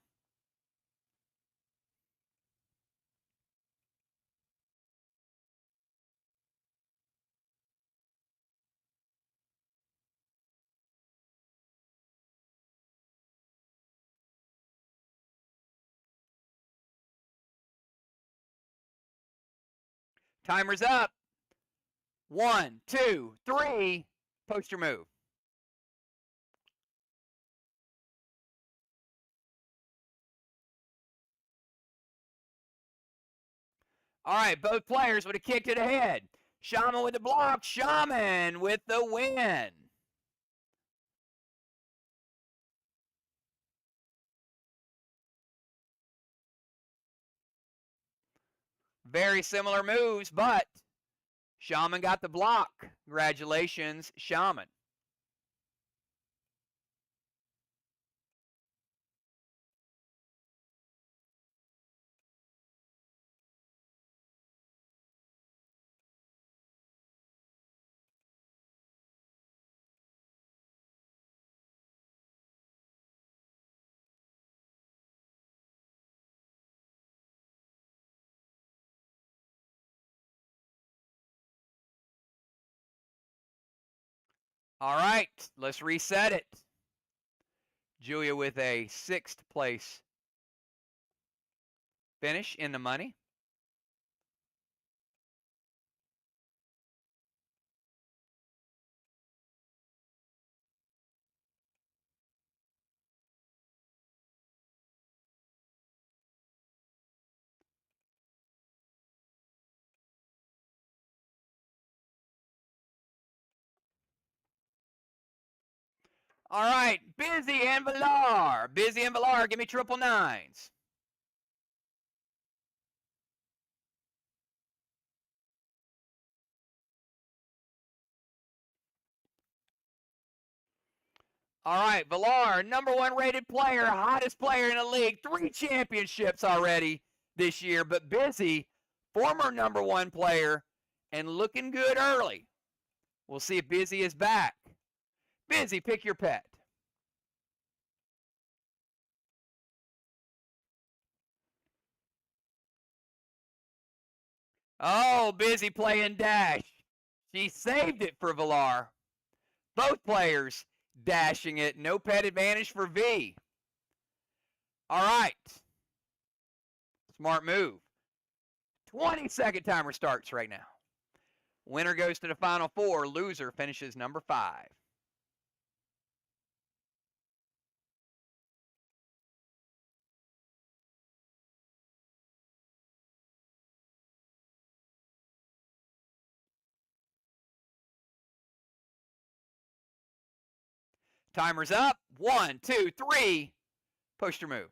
Timer's up. 1, 2, 3, post your move. All right, both players would have kicked it ahead. Shaman with the block. Shaman with the win. Very similar moves, but Shaman got the block. Congratulations, Shaman. All right, let's reset it. Julia with a 6th place finish in the money. All right, Busy and Villar. Busy and Villar, give me triple nines. All right, Villar, #1 rated player, hottest player in the league, 3 championships already this year. But Busy, former #1 player, and looking good early. We'll see if Busy is back. Busy, pick your pet. Oh, Busy playing dash. She saved it for Villar. Both players dashing it. No pet advantage for V. All right. Smart move. 20-second timer starts right now. Winner goes to the final 4. Loser finishes #5. Timer's up. 1, 2, 3. Post your move.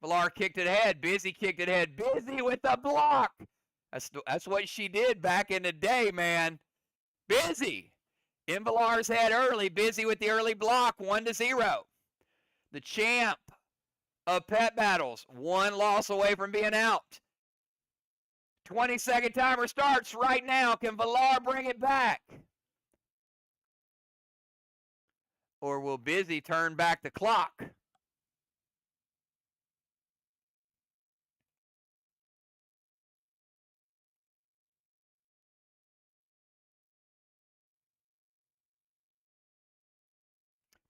Villar kicked it ahead. Busy kicked it ahead. Busy with the block. That's what she did back in the day, man. Busy. In Villar's head early. Busy with the early block. 1-0. The champ of pet battles. 1 loss away from being out. 20-second timer starts right now. Can Villar bring it back? Or will Busy turn back the clock?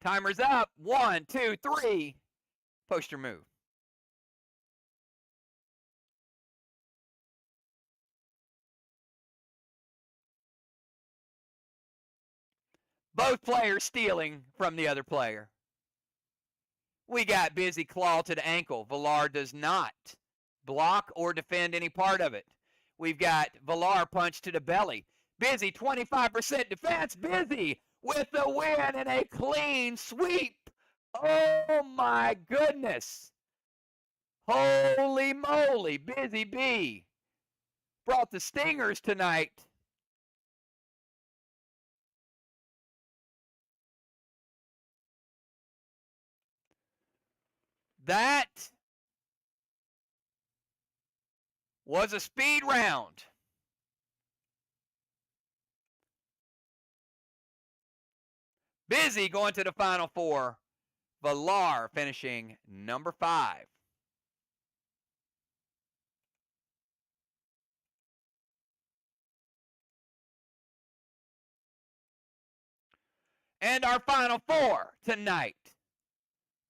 Timer's up. 1, 2, 3. Post your move. Both players stealing from the other player. We got Busy claw to the ankle. Villar does not block or defend any part of it. We've got Villar punch to the belly. Busy 25% defense. Busy with the win and a clean sweep. Oh my goodness. Holy moly. Busy B brought the stingers tonight. That was a speed round. Busy going to the Final Four. Villar finishing number 5. And our Final Four tonight,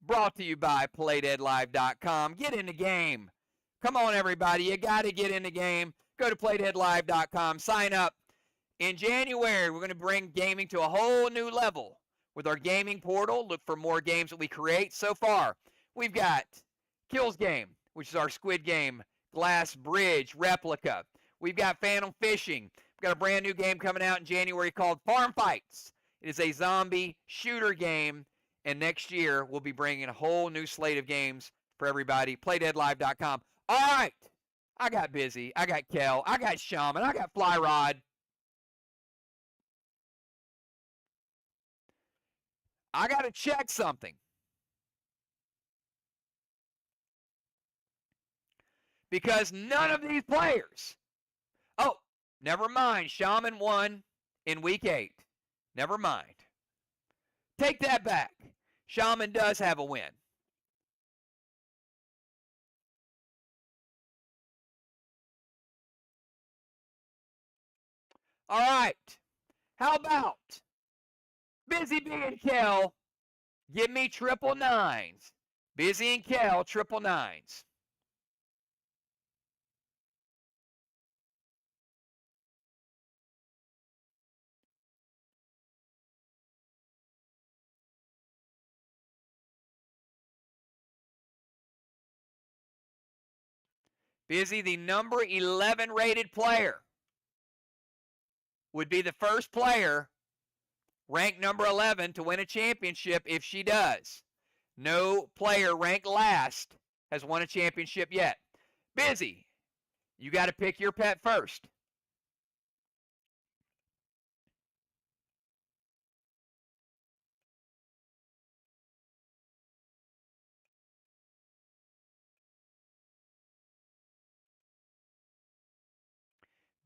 brought to you by PlayDeadLive.com. Get in the game. Come on, everybody. You got to get in the game. Go to PlayDeadLive.com. Sign up. In January, we're going to bring gaming to a whole new level with our gaming portal. Look for more games that we create. So far, we've got Kills Game, which is our Squid Game glass bridge replica. We've got Phantom Fishing. We've got a brand new game coming out in January called Farm Fights. It is a zombie shooter game, and next year we'll be bringing a whole new slate of games for everybody. PlayDeadLive.com. All right, I got Busy. I got Kel. I got Shaman. I got Fly Rod. I got to check something. Because none of these players. Oh, never mind. Shaman won in week 8. Never mind. Take that back. Shaman does have a win. All right. How about Busy B and Kel? Give me triple nines. Busy and Kel, triple nines. Busy, the number 11 rated player, would be the first player ranked number 11 to win a championship if she does. No player ranked last has won a championship yet. Busy, you got to pick your pet first.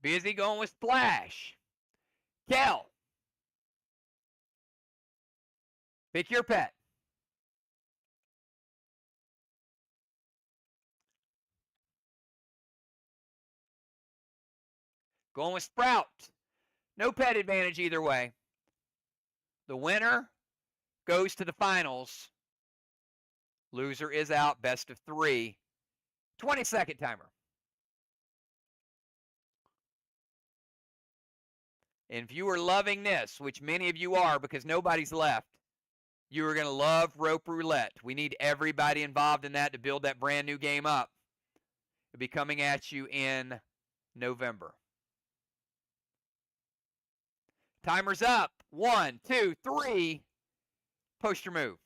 Busy going with Splash. Kel, pick your pet. Going with Sprout. No pet advantage either way. The winner goes to the finals. Loser is out, best of 3. 20-second timer. And if you are loving this, which many of you are because nobody's left, you are going to love Rope Roulette. We need everybody involved in that to build that brand new game up. It'll be coming at you in November. Timer's up. 1, 2, 3. Post your move.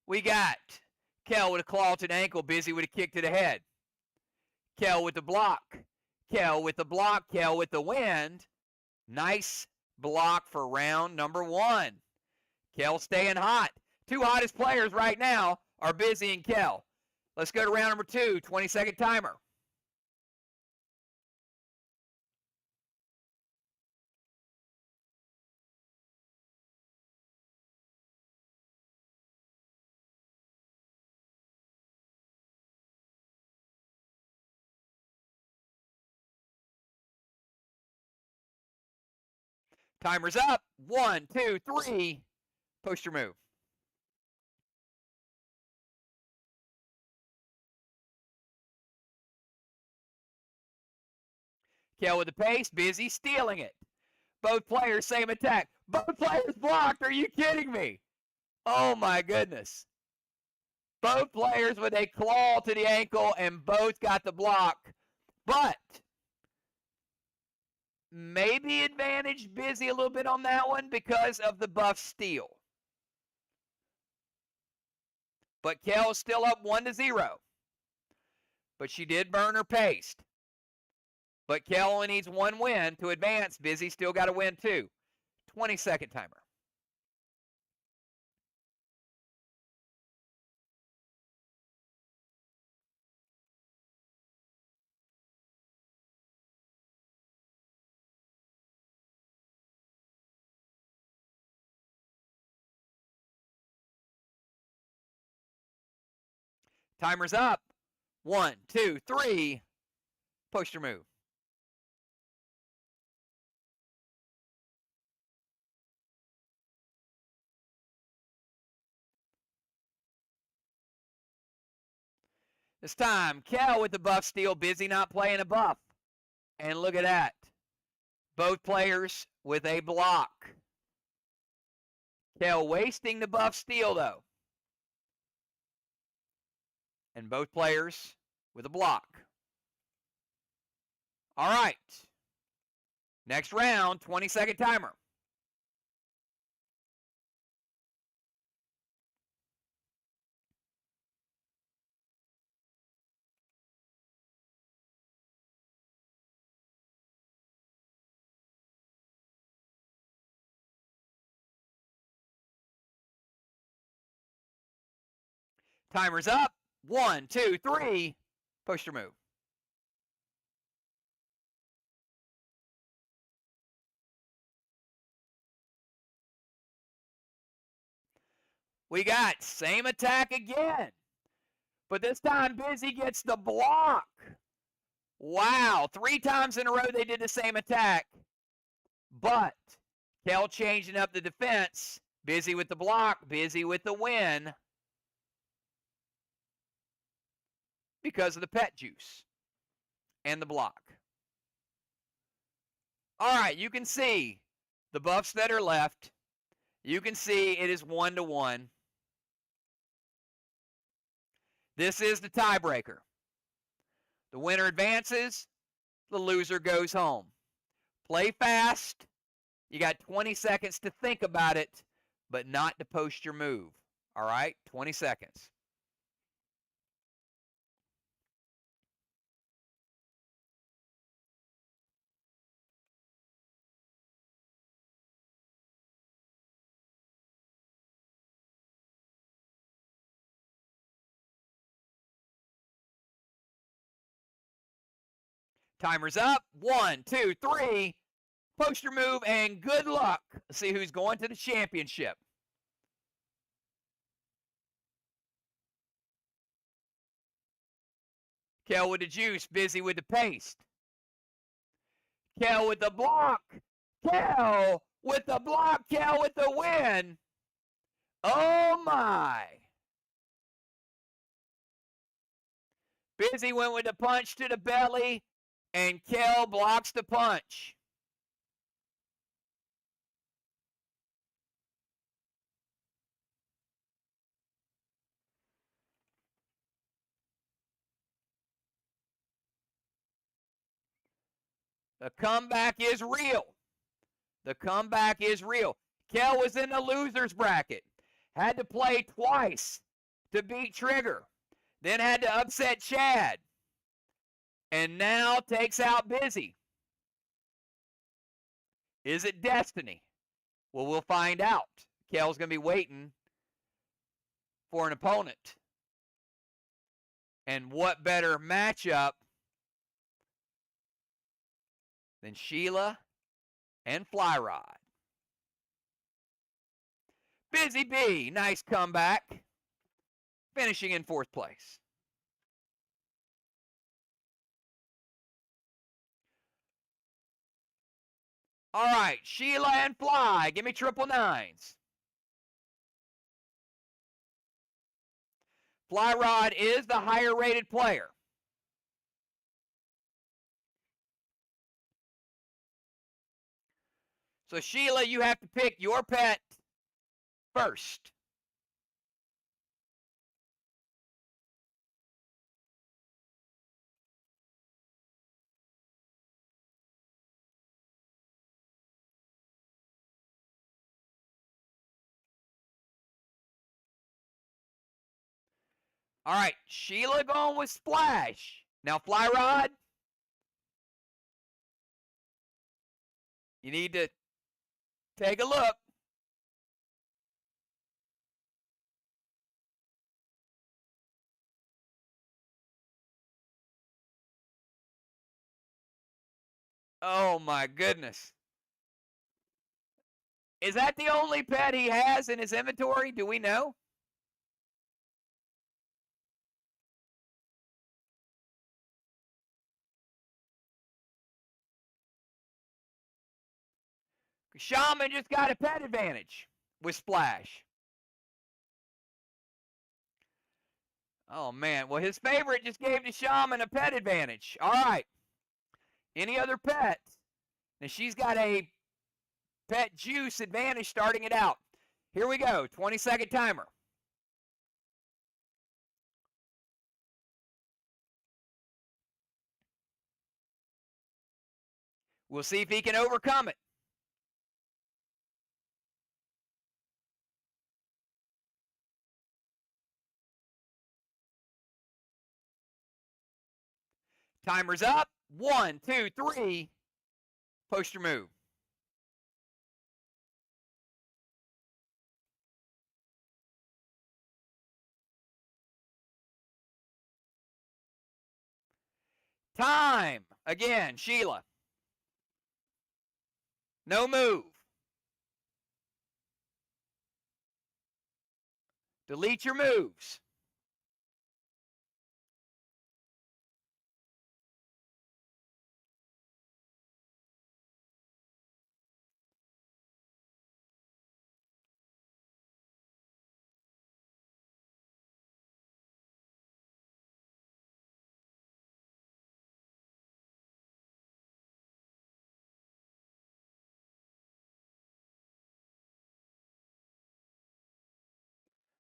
We got Kel with a claw to the ankle, Busy with a kick to the head. Kel with the block. Kel with the block. Kel with the wind. Nice block for round number 1. Kel staying hot. 2 hottest players right now are Busy and Kel. Let's go to round number 2, 20-second timer. Timer's up. 1, 2, 3. Post your move. Kel with the pace, Busy stealing it. Both players, same attack. Both players blocked. Are you kidding me? Oh, my goodness. Both players with a claw to the ankle, and both got the block. But maybe advantage Busy a little bit on that one because of the buff steal. But Kel's still up 1-0. But she did burn her paste. But Kel only needs one win to advance. Busy still got to win too. 20-second timer. Timer's up. 1, 2, 3. Post your move. This time, Kel with the buff steal, Busy not playing a buff. And look at that. Both players with a block. Kel wasting the buff steal, though. And both players with a block. All right. Next round, 20-second timer. Timer's up. 1, 2, 3. Push your move. We got same attack again. But this time, Busy gets the block. Wow. 3 times in a row they did the same attack. But Kel changing up the defense. Busy with the block. Busy with the win. Because of the pet juice and the block. All right, you can see the buffs that are left. You can see it is 1-1. This is the tiebreaker. The winner advances. The loser goes home. Play fast. You got 20 seconds to think about it, but not to post your move. All right, 20 seconds. Timer's up. 1, 2, 3. Post your move and good luck. Let's see who's going to the championship. Kel with the juice, Busy with the paste. Kel with the block. Kel with the block. Kel with the win. Oh my. Busy went with the punch to the belly, and Kel blocks the punch. The comeback is real. The comeback is real. Kel was in the loser's bracket. Had to play twice to beat Trigger. Then had to upset Chad. And now takes out Busy. Is it destiny? Well, we'll find out. Kel's going to be waiting for an opponent. And what better matchup than Sheila and Flyrod? Busy B, nice comeback. Finishing in 4th place. All right, Sheila and Fly, give me 999s. Flyrod is the higher rated player. So, Sheila, you have to pick your pet first. All right, Sheila going with Splash. Now, Fly Rod, you need to take a look. Oh, my goodness. Is that the only pet he has in his inventory? Do we know? Shaman just got a pet advantage with Splash. Oh, man. Well, his favorite just gave the Shaman a pet advantage. All right. Any other pets? Now, she's got a pet juice advantage starting it out. Here we go. 20-second timer. We'll see if he can overcome it. Timer's up. 1, 2, 3. Post your move. Time. Again, Sheila. No move. Delete your moves.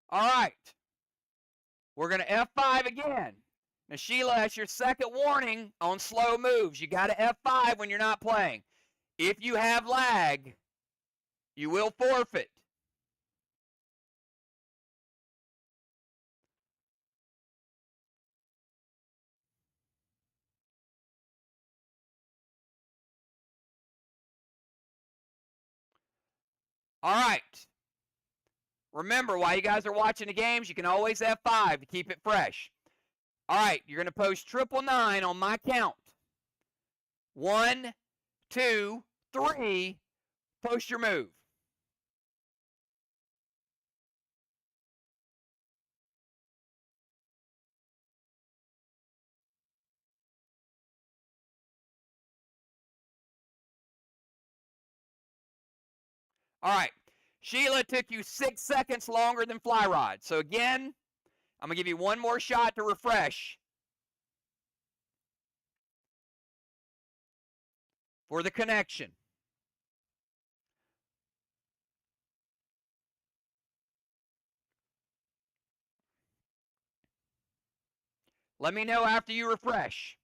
All right. We're going to F5 again. Now, Sheila, that's your second warning on slow moves. You got to F5 when you're not playing. If you have lag, you will forfeit. All right. Remember, while you guys are watching the games, you can always F5 to keep it fresh. All right, you're going to post 999 on my count. 1, 2, 3. Post your move. All right. Sheila, took you 6 seconds longer than Fly Rod. So again, I'm going to give you one more shot to refresh for the connection. Let me know after you refresh.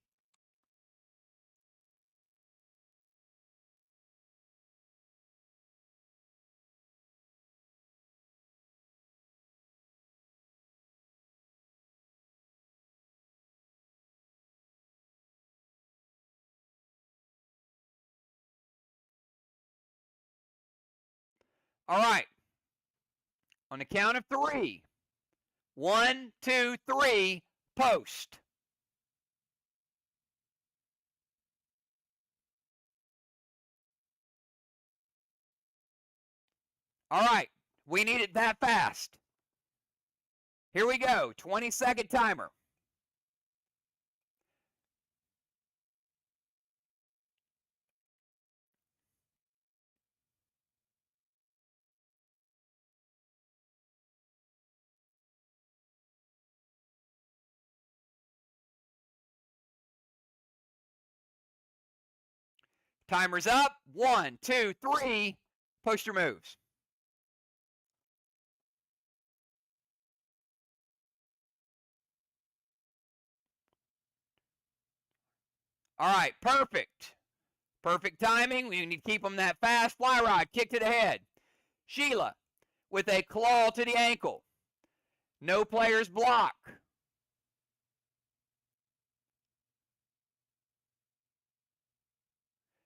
All right. On the count of 3. 1, 2, 3. Post. All right. We need it that fast. Here we go. 20-second timer. Timer's up. 1, 2, 3. Post your moves. All right, perfect. Perfect timing. We need to keep them that fast. Fly rod, kick to the head. Sheila with a claw to the ankle. No players block.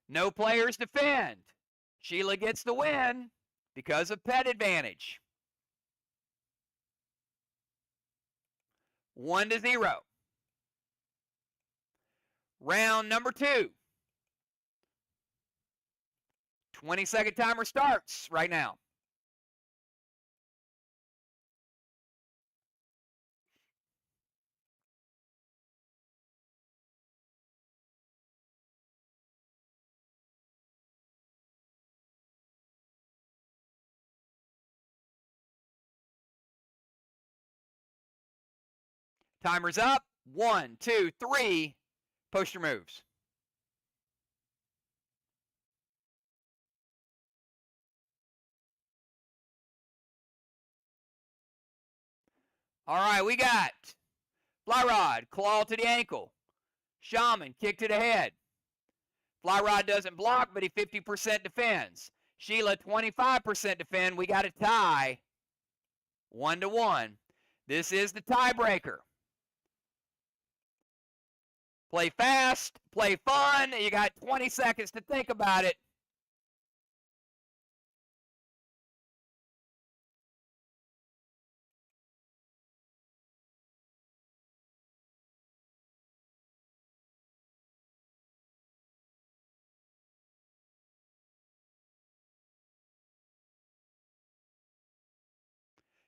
No players defend. Sheila gets the win because of pet advantage. 1-0. Round number 2. 20-second timer starts right now. Timer's up. 1, 2, 3. Post your moves. All right, we got Fly Rod, claw to the ankle. Shaman, kick to the head. Fly Rod doesn't block, but he 50% defends. Sheila, 25% defend. We got a tie. 1-1. This is the tiebreaker. Play fast, play fun. You got 20 seconds to think about it.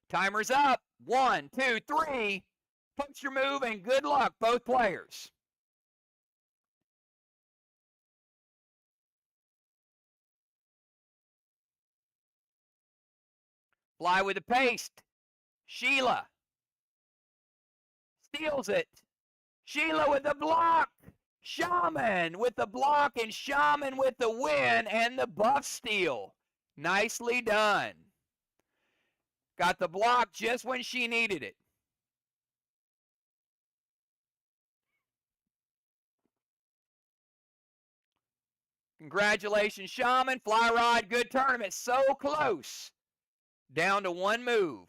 Timer's up. 1, 2, 3. Punch your move and good luck, both players. Fly with the paste. Sheila steals it. Sheila with the block. Shaman with the block and Shaman with the win and the buff steal. Nicely done. Got the block just when she needed it. Congratulations, Shaman. Fly Rod, good tournament. So close. Down to one move.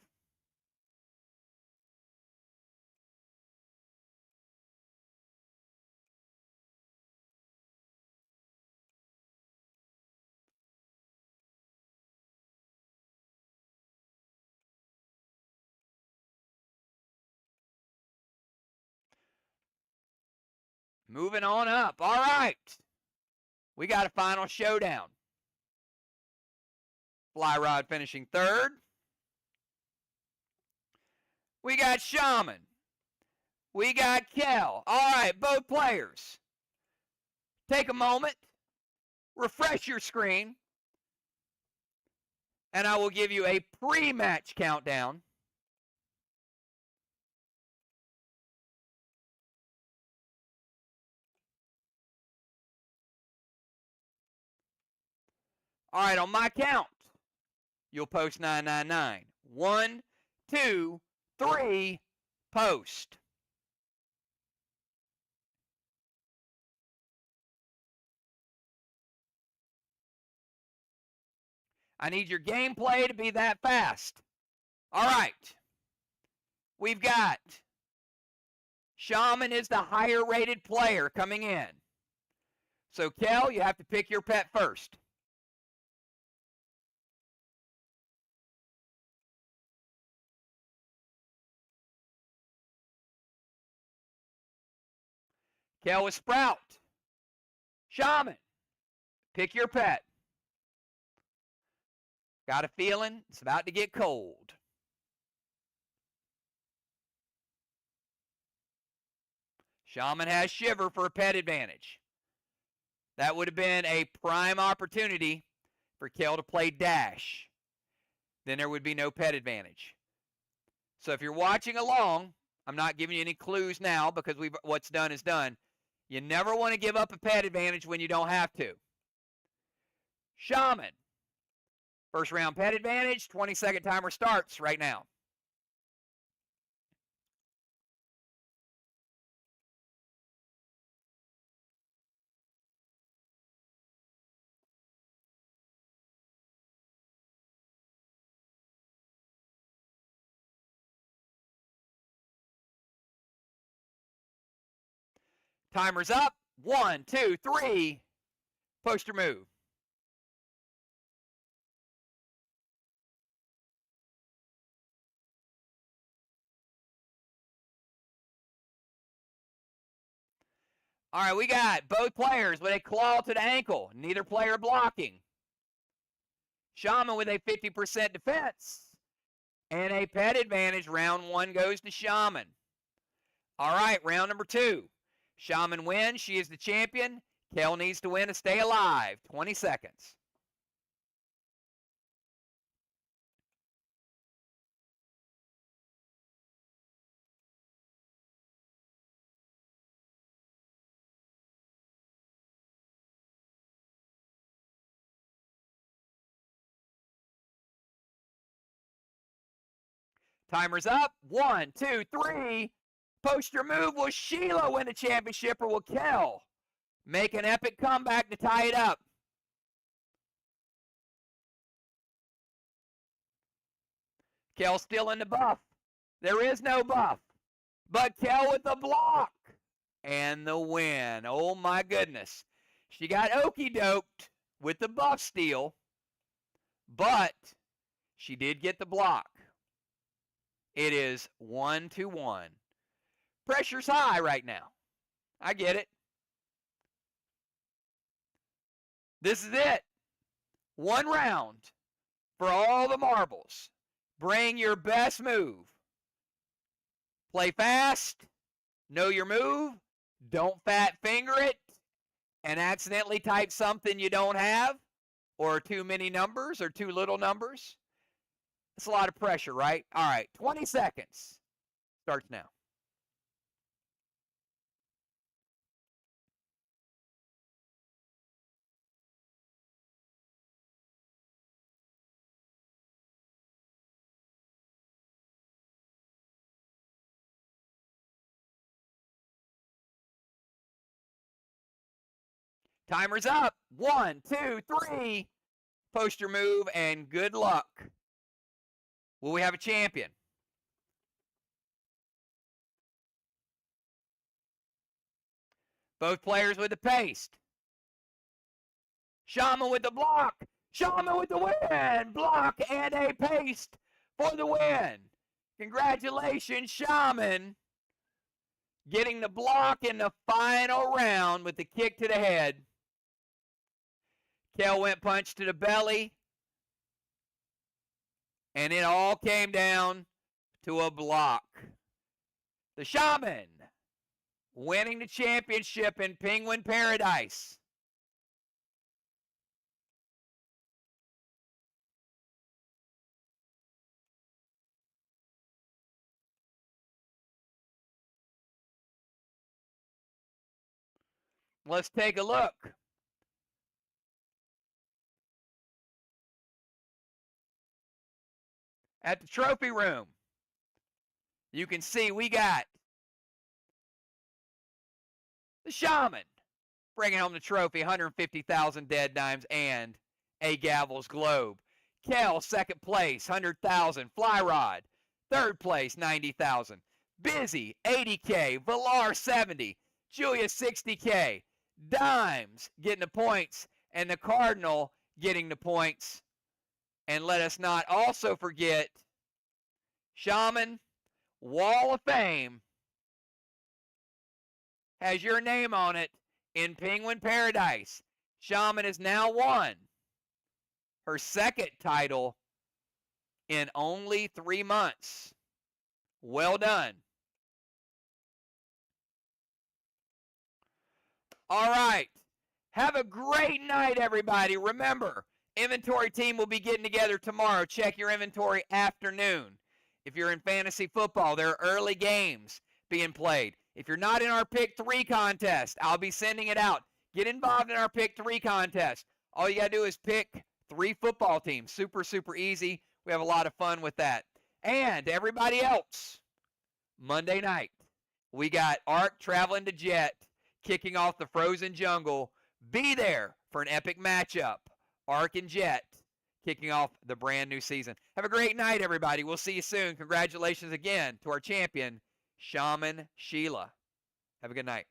Moving on up. All right. We got a final showdown. Fly Rod finishing third. We got Shaman. We got Kel. All right, both players. Take a moment. Refresh your screen. And I will give you a pre-match countdown. All right, on my count, you'll post 999. 1, 2, 3, post. I need your gameplay to be that fast. All right. We've got Shaman is the higher rated player coming in. So, Kel, you have to pick your pet first. Kel with Sprout. Shaman, pick your pet. Got a feeling it's about to get cold. Shaman has Shiver for a pet advantage. That would have been a prime opportunity for Kel to play Dash. Then there would be no pet advantage. So if you're watching along, I'm not giving you any clues now because what's done is done. You never want to give up a pet advantage when you don't have to. Shaman. First round pet advantage. 20-second timer starts right now. Timer's up. 1, 2, 3. Post your move. All right, we got both players with a claw to the ankle. Neither player blocking. Shaman with a 50% defense. And a pet advantage. Round 1 goes to Shaman. All right, round number 2. Shaman wins. She is the champion. Kel needs to win to stay alive. 20 seconds. Timer's up. 1, 2, 3. Post your move. Will Sheila win the championship or will Kel make an epic comeback to tie it up? Kel still in the buff. There is no buff. But Kel with the block. And the win. Oh my goodness. She got okie doped with the buff steal. But she did get the block. It is 1-1. Pressure's high right now. I get it. This is it. 1 round for all the marbles. Bring your best move. Play fast. Know your move. Don't fat finger it and accidentally type something you don't have or too many numbers or too little numbers. It's a lot of pressure, right? All right, 20 seconds. Starts now. Timer's up. 1, 2, 3. Post your move and good luck. Will we have a champion? Both players with the paste. Shaman with the block. Shaman with the win. Block and a paste for the win. Congratulations, Shaman. Getting the block in the final round with the kick to the head. Kel went punch to the belly. And it all came down to a block. The Shaman winning the championship in Penguin Paradise. Let's take a look. At the trophy room, you can see we got the Shaman bringing home the trophy, 150,000 dead dimes and a Gavel's Globe. Kel, second place, 100,000. Fly Rod, third place, 90,000. Busy, 80K. Valar, 70. Julia, 60K. Dimes getting the points, and the Cardinal getting the points. And let us not also forget Shaman Wall of Fame has your name on it in Penguin Paradise. Shaman has now won her second title in only 3 months. Well done. All right. Have a great night, everybody. Remember, inventory team will be getting together tomorrow. Check your inventory afternoon. If you're in fantasy football, there are early games being played. If you're not in our Pick 3 contest, I'll be sending it out. Get involved in our Pick 3 contest. All you got to do is pick 3 football teams. Super, super easy. We have a lot of fun with that. And everybody else, Monday night, we got Ark traveling to Jet, kicking off the Frozen Jungle. Be there for an epic matchup. Ark and Jet kicking off the brand new season. Have a great night, everybody. We'll see you soon. Congratulations again to our champion, Shaman Sheila. Have a good night.